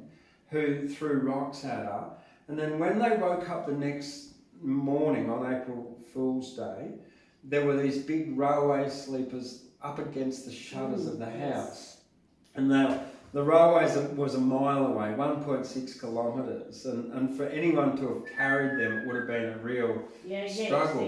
who threw rocks at her. And then when they woke up the next morning on April Fool's Day, there were these big railway sleepers up against the shutters of the house. And the railways was a mile away, 1.6 kilometres. And for anyone to have carried them, it would have been a real struggle.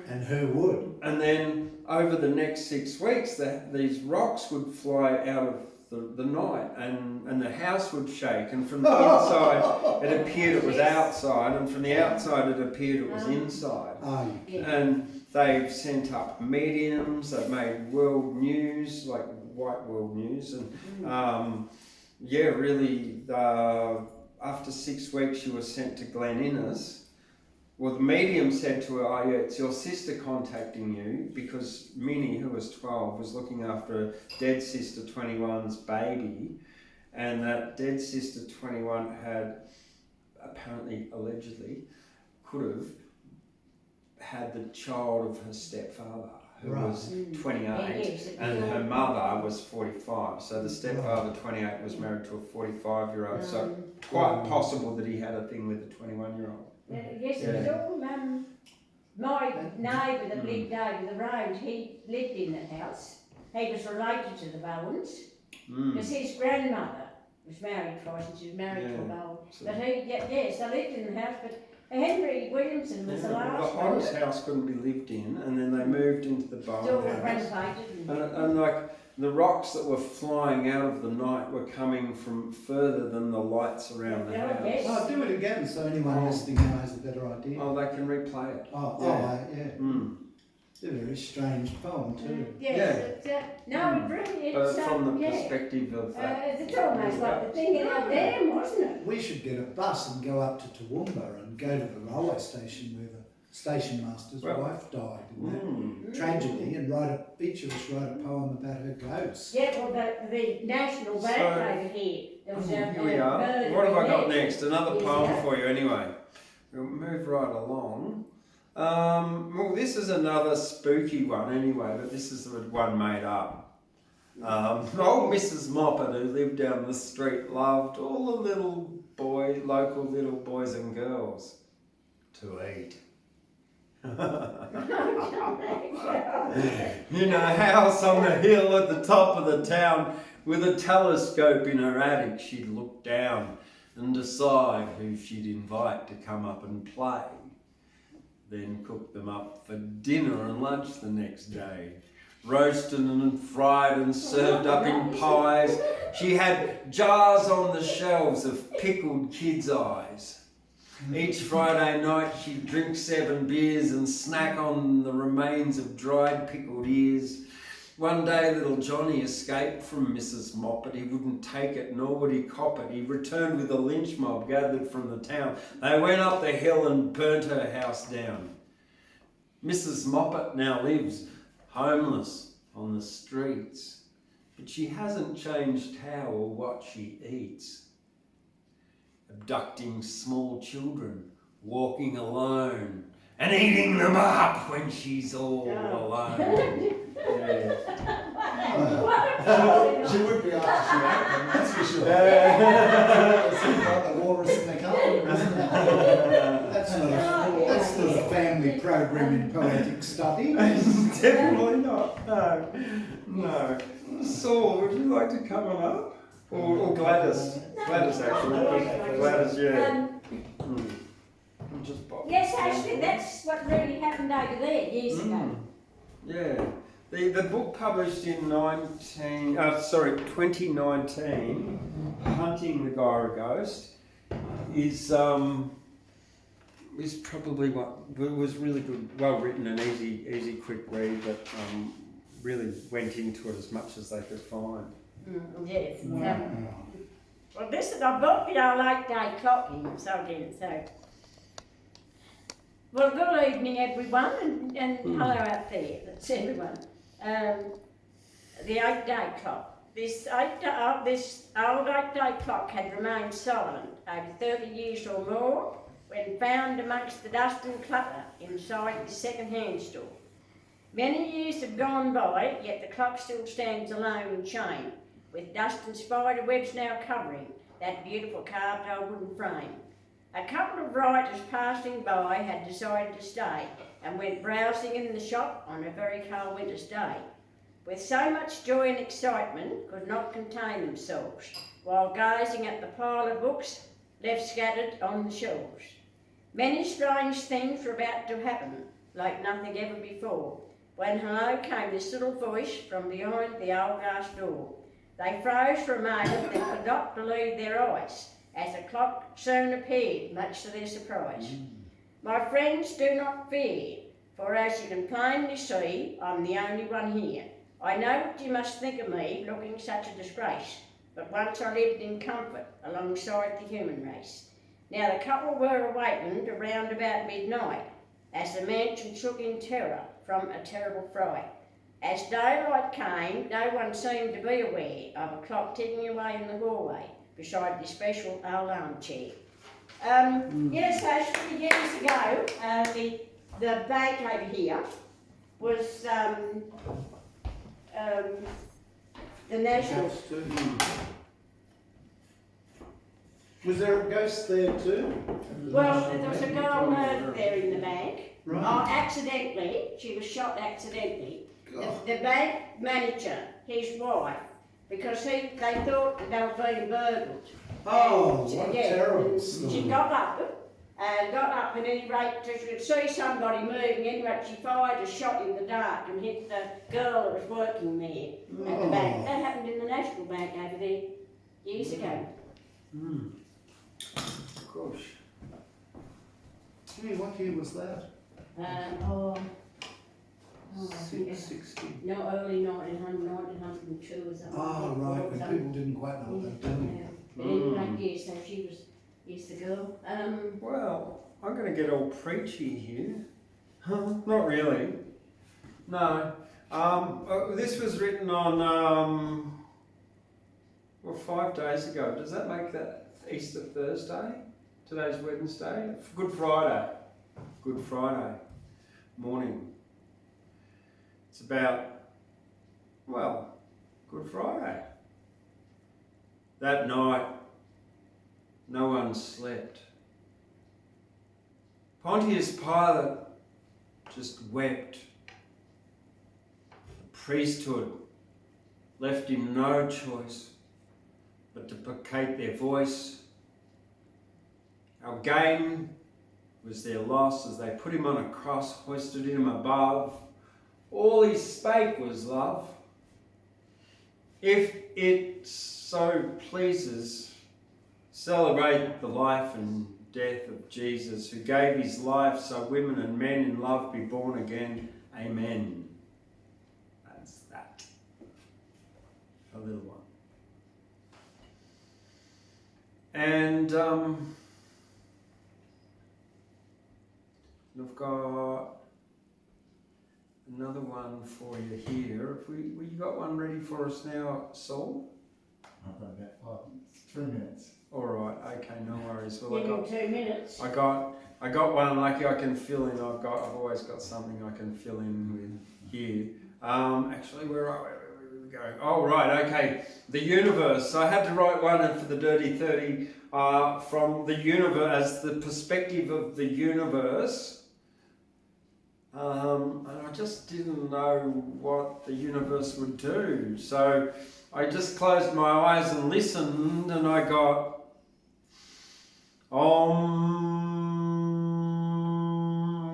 And who would?
And then over the next 6 weeks, these rocks would fly out of the night, and the house would shake, and from the inside it appeared it was outside, and from the outside it appeared it was inside.
Oh,
And they've sent up mediums, they've made world news, like white world news, and really, after 6 weeks she was sent to Glen Innes. Well, the medium said to her, "Oh yeah, it's your sister contacting you because Minnie, who was 12, was looking after dead sister 21's baby, and that dead sister 21 had apparently, allegedly, could have had the child of her stepfather, who was 28, and her mother was 45. So the stepfather, 28, was married to a 45-year-old. So quite possible that he had a thing with a 21-year-old.
Yes, it was all, my neighbour that lived over the road, he lived in that house. He was related to the Bowens, because his grandmother was married twice and she was married to a Bowen.
So
But yes, they lived in the house, but Henry Williamson was the last
the
one.
Horace house couldn't be lived in, and then they moved into the Bowen
Still
house.
renovated.
And like the rocks that were flying out of the night were coming from further than the lights around the house.
Yes.
oh, do it again so anyone listening now has a better idea.
Oh, they can replay it.
Yeah.
Mm.
It's a very strange poem too.
Yes, no, really, it's
But from the perspective of that.
it's almost like the thing in our dam, wasn't it?
We should get a bus and go up to Toowoomba and go to the railway station where the station master's wife died in that tragedy, and each of us write a poem about her ghost.
Yeah, well, the National Bank over here, there was
Here we are. What have I got next? Another poem for you anyway. We'll move right along. Well, this is another spooky one anyway, but this is the one made up. Old Mrs. Moppet, who lived down the street, loved all the local little boys and girls to eat. In a house on the hill at the top of the town, with a telescope in her attic, she'd look down and decide who she'd invite to come up and play. Then cook them up for dinner and lunch the next day. Roasted and fried and served up in pies. She had jars on the shelves of pickled kids' eyes. Each Friday night she'd drink 7 beers and snack on the remains of dried pickled ears. One day little Johnny escaped from Mrs. Moppet. He wouldn't take it, nor would he cop it. He returned with a lynch mob gathered from the town. They went up the hill and burnt her house down. Mrs. Moppet now lives homeless on the streets, but she hasn't changed how or what she eats. Abducting small children, walking alone, and eating them up when she's all alone. Yeah.
She would be after she ate them, that's for sure. It's like the walrus in the carpet, isn't it? That's not a family program in poetic study.
Definitely not. No. Saul, would you like to come on up? Or Gladys? Gladys, actually. Gladys, yeah. Just pop.
Yes, actually, that's what really happened over there years ago.
Yeah. The book published in 2019, Hunting the Gyra Ghost, is probably what was really good, well written and easy quick read, but really went into it as much as they could find.
Yes. Well, this is I bought the old 8-day clock in, so I did so. Well, good evening, everyone, and hello out there. That's everyone. The 8-day clock. This old 8-day clock had remained silent over 30 years or more when found amongst the dust and clutter inside the second-hand store. Many years have gone by, yet the clock still stands alone and chained, with dust and spider webs now covering that beautiful carved old wooden frame. A couple of riders passing by had decided to stay and went browsing in the shop on a very cold winter's day. With so much joy and excitement, could not contain themselves, while gazing at the pile of books left scattered on the shelves. Many strange things were about to happen, like nothing ever before, when hello came this little voice from behind the old glass door. They froze for a moment, then could not believe their eyes, as the clock soon appeared, much to their surprise. My friends, do not fear, for as you can plainly see, I'm the only one here. I know what you must think of me, looking such a disgrace, but once I lived in comfort alongside the human race. Now the couple were awakened around about midnight, as the mansion shook in terror from a terrible fright. As daylight came, no one seemed to be aware of a clock ticking away in the hallway beside the special old armchair. Yes, so 50 years ago, the bank over here was the National.
Was there a ghost there too?
Well, there was a girl murdered there in the bank.
Right.
Oh, accidentally. She was shot accidentally. The bank manager, his wife, because they thought that they were being burgled.
Oh,
And,
what a
yeah,
terrible
and
story.
she got up at any rate, so she could see somebody moving. Anyway, she fired a shot in the dark and hit the girl that was working there at the bank. That happened in the National Bank over there years ago.
Of course.
Gee, what year was that?
I think it's
660.
no, early 1900, 1902 or something.
Oh, right, when people didn't quite know what they were doing.
Yeah. But anyway, yeah, so she was, yes, the girl.
Well, I'm going to get all preachy here. Not really. No. This was written on, 5 days ago. Does that make that Easter Thursday? Today's Wednesday? Good Friday. Good Friday morning. It's about, Good Friday. That night, no one slept. Pontius Pilate just wept. The priesthood left him no choice but to placate their voice. Our gain was their loss as they put him on a cross, hoisted him above. All he spake was love. If it so pleases, celebrate the life and death of Jesus, who gave his life so women and men in love be born again. Amen. That's that. A little one. And I've got another one for you here. You got one ready for us now, Saul?
I've got about 3 minutes.
All right, okay, no worries. Well,
Give him 2 minutes.
I got one lucky I can fill in. I've always got something I can fill in with here. Actually, where we go? Oh, right, okay. The universe. I had to write one for the Dirty 30 from the universe, as the perspective of the universe. And I just didn't know what the universe would do. So I just closed my eyes and listened, and I got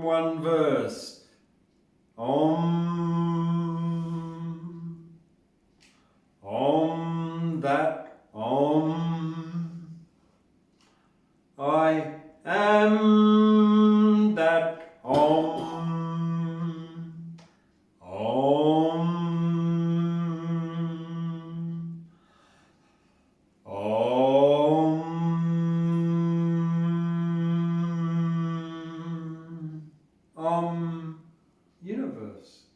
one verse. That I am that universe.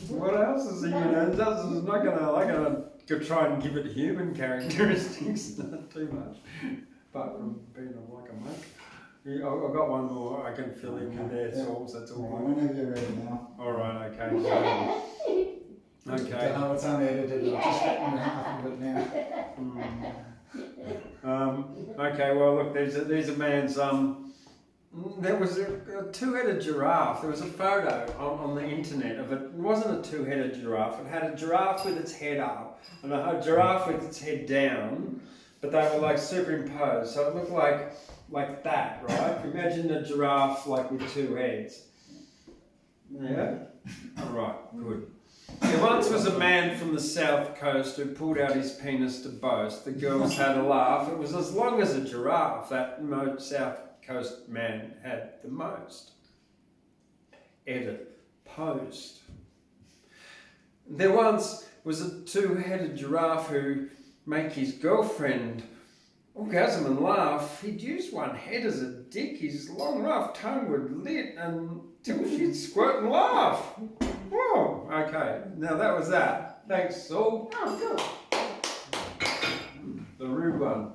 What else is even? It's not gonna go try and give it human characteristics, not too much, apart from being like a monk. I've got one more I can fill in with there, Saul, so that's all right.
Whenever you're ready now.
All right, okay. Okay.
Don't know what's unedited, I've just written half of it now.
Okay, well look, there's a man's, there was a two-headed giraffe. There was a photo on the internet of it. It wasn't a two-headed giraffe. It had a giraffe with its head up and a giraffe with its head down, but they were like superimposed. So it looked like that, right? Imagine a giraffe like with two heads. Yeah? Alright, good. There once was a man from the south coast who pulled out his penis to boast. The girls had a laugh. It was as long as a giraffe. That south coast man had the most. Edit. Post. There once was a two-headed giraffe who make his girlfriend orgasm and laugh. He'd use one head as a dick. His long rough tongue would lit until she'd squirt and laugh. Whoa, okay. Now that was that. Thanks, Saul.
Oh,
The rude one.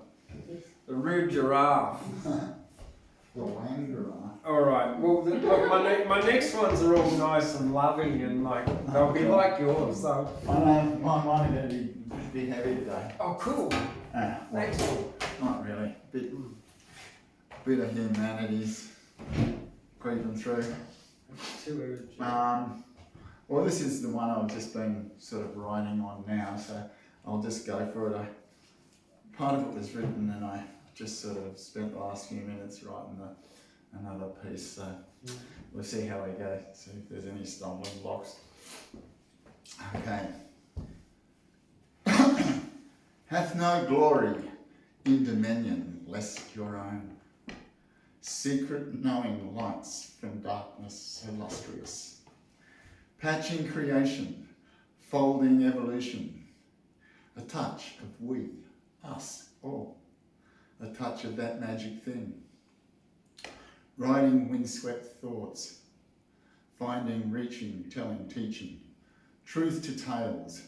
good.
The rude giraffe.
The wanderer.
Alright, well, look, my next ones are all nice and loving and like, they'll be like yours, so.
I know, mine are going to be heavy today.
Oh, cool. Thanks.
Not really. Bit of humanities creeping through. Well, this is the one I've just been sort of writing on now, so I'll just go for it. Part of it was written and I just sort of spent the last few minutes writing another piece, so we'll see how we go, see if there's any stumbling blocks. Okay. Hath no glory in dominion lest your own, secret knowing lights from darkness illustrious, patching creation, folding evolution, a touch of we, us, all, a touch of that magic thing, riding windswept thoughts, finding, reaching, telling, teaching, truth to tales,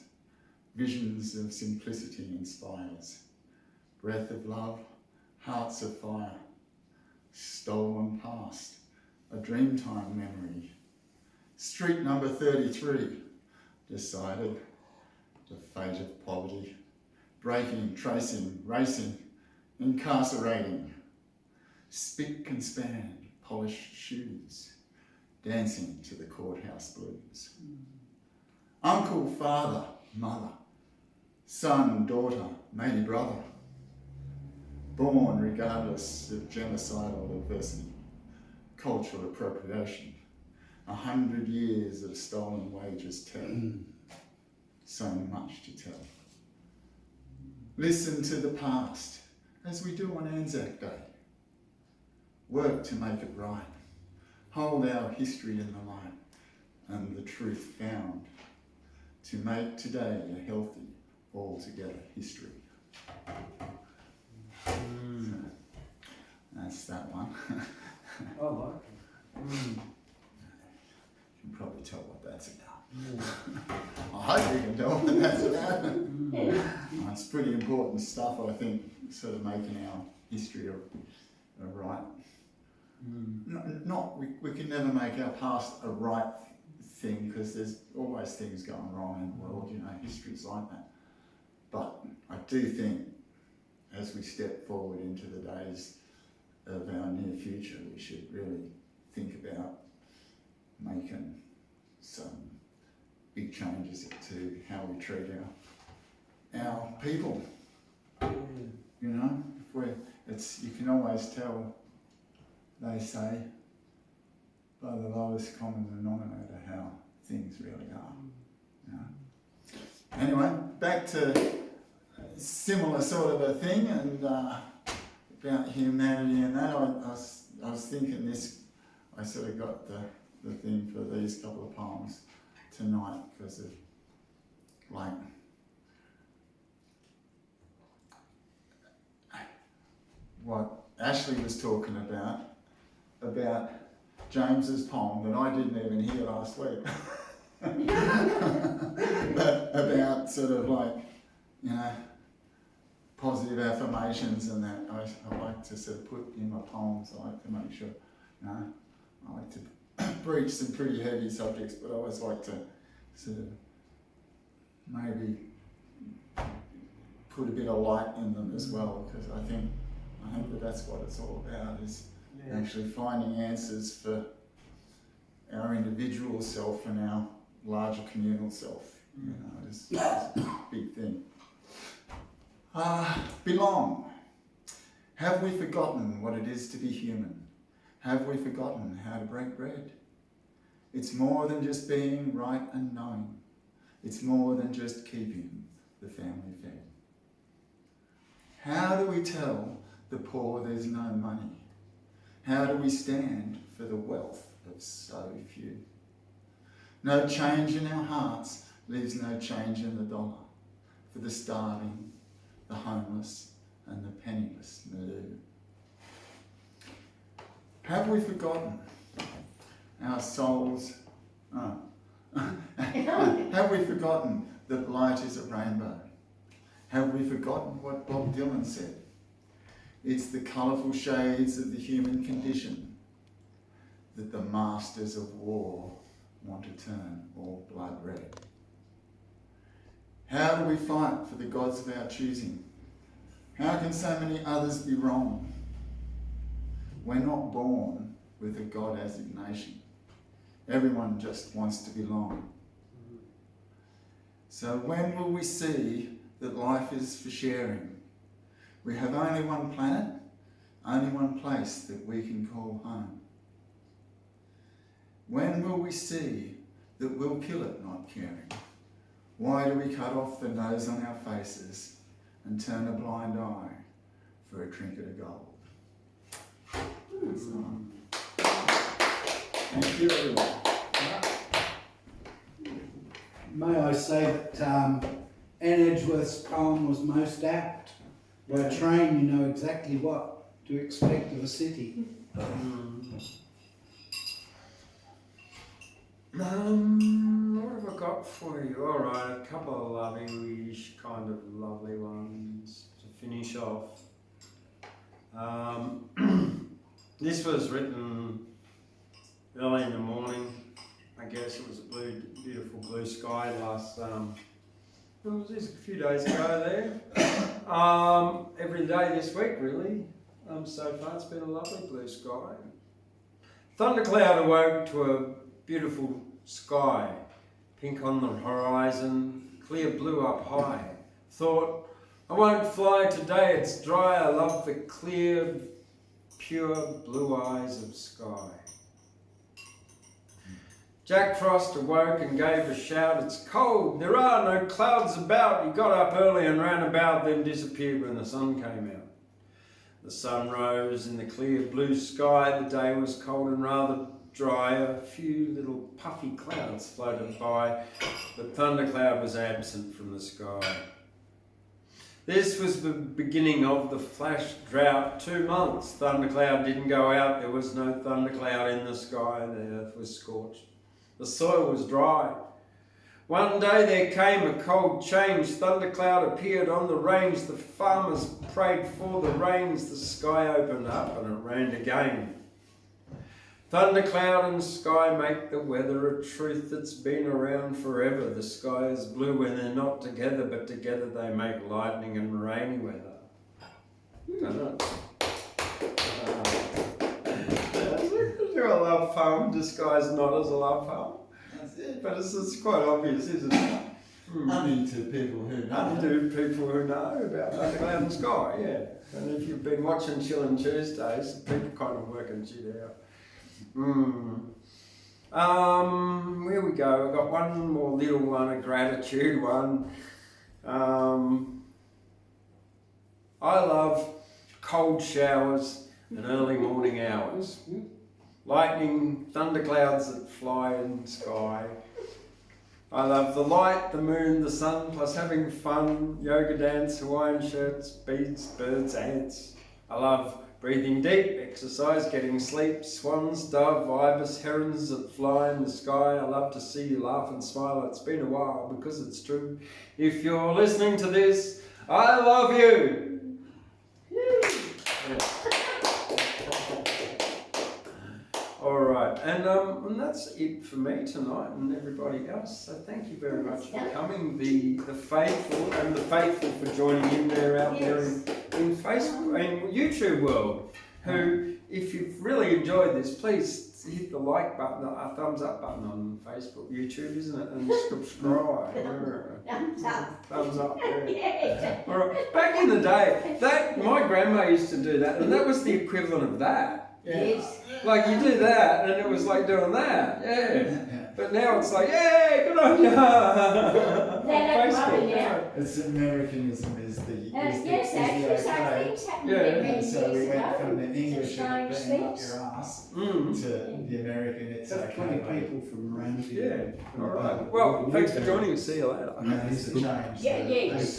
visions of simplicity inspires, breath of love, hearts of fire, stolen past, a dreamtime memory, street number 33, decided, the fate of poverty, breaking, tracing, racing, incarcerating, spick and span, polished shoes, dancing to the courthouse blues. Uncle, father, mother, son, daughter, matey, brother, born regardless of genocidal adversity, cultural appropriation, 100 years of stolen wages tell, so much to tell. Listen to the past, as we do on Anzac Day. Work to make it right, hold our history in the light, and the truth found, to make today a healthy, altogether history. That's that one.
I like it.
You can probably tell what that's about. I hope you can tell what that's about. It's pretty important stuff, I think, sort of making our history a right. We can never make our past a right thing because there's always things going wrong in the world, history's like that. But I do think as we step forward into the days of our near future, we should really think about making some big changes to how we treat our people. You can always tell, they say, by the lowest common denominator how things really are. Anyway, back to similar sort of a thing, and about humanity and that. I was thinking this. I sort of got the thing for these couple of poems tonight because of what Ashley was talking about James's poem that I didn't even hear last week. But about sort of positive affirmations and that. I like to sort of put in my poems. I like to make sure, I like to breach some pretty heavy subjects, but I always like to sort of maybe put a bit of light in them as well, because I think that's what it's all about, is actually finding answers for our individual self and our larger communal self. It's a big thing. Belong. Have we forgotten what it is to be human? Have we forgotten how to break bread? It's more than just being right and knowing. It's more than just keeping the family fed. How do we tell the poor there's no money? How do we stand for the wealth of so few? No change in our hearts leaves no change in the dollar for the starving, the homeless and the penniless Maloo. Have we forgotten our souls? Have we forgotten that light is a rainbow? Have we forgotten what Bob Dylan said? It's the colourful shades of the human condition that the masters of war want to turn all blood red. How do we fight for the gods of our choosing? How can so many others be wrong? We're not born with a God assignation. Everyone just wants to belong. So when will we see that life is for sharing? We have only one planet, only one place that we can call home. When will we see that we'll kill it not caring? Why do we cut off the nose on our faces and turn a blind eye for a trinket of gold? Thank you, everyone.
May I say that Anne Edgeworth's poem was most apt. By train, you know exactly what to expect of a city.
What have I got for you? All right, a couple of lovely-ish, kind of lovely ones to finish off. This was written early in the morning. I guess it was a beautiful blue sky last. It was just a few days ago there. Every day this week, really. So far, it's been a lovely blue sky. Thundercloud awoke to a beautiful sky, pink on the horizon, clear blue up high. Thought, I won't fly today, it's dry. I love the clear, pure blue eyes of sky. Jack Frost awoke and gave a shout, it's cold, there are no clouds about. He got up early and ran about, then disappeared when the sun came out. The sun rose in the clear blue sky, the day was cold and rather dry. A few little puffy clouds floated by, but Thundercloud was absent from the sky. This was the beginning of the flash drought. 2 months Thundercloud didn't go out, there was no thundercloud in the sky, the earth was scorched. The soil was dry. One day there came a cold change. Thundercloud appeared on the range. The farmers prayed for the rains. The sky opened up and it rained again. Thundercloud and sky make the weather a truth that's been around forever. The sky is blue when they're not together, but together they make lightning and rainy weather. A love poem disguised not as a love poem.
That's it.
But it's quite obvious, isn't it?
Only to people who know.
Only to people who know about Thundercloud and sky, yeah. And if you've been watching Chillin' Tuesdays, people kind of working shit out. Where we go, I've got one more little one, a gratitude one. I love cold showers and early morning hours. Lightning, thunderclouds that fly in the sky. I love the light, the moon, the sun, plus having fun, yoga dance, Hawaiian shirts, beads, birds, ants. I love breathing deep, exercise, getting sleep, swans, dove, ibis, herons that fly in the sky. I love to see you laugh and smile. It's been a while because it's true. If you're listening to this, I love you. Yes. All right, and that's it for me tonight and everybody else. So thank you very much for coming, the faithful and the faithful for joining in there out there in Facebook and YouTube world. Who, if you've really enjoyed this, please hit the like button, a thumbs up button on Facebook, YouTube, isn't it? And subscribe.
Thumbs up.
Thumbs up. Yeah.
Yeah.
All right. Back in the day, my grandma used to do that, and that was the equivalent of that.
Yes.
Like you do that, and it was like doing that, yeah.
Yeah.
But now it's like, hey, good on ya.
They're not
Facebook,
now.
It's Americanism is the
Yes, actually, so
okay.
things happened
Yeah.
many
And
years
so we went
ago.
from the English
It's
of being up
strange
your ass
Mm.
to the American it's
Got
okay.
20
mate.
people from around
Yeah.
here.
All right. Well, thanks for joining us. See you later.
And that needs to change.
Yeah,
the-
yes.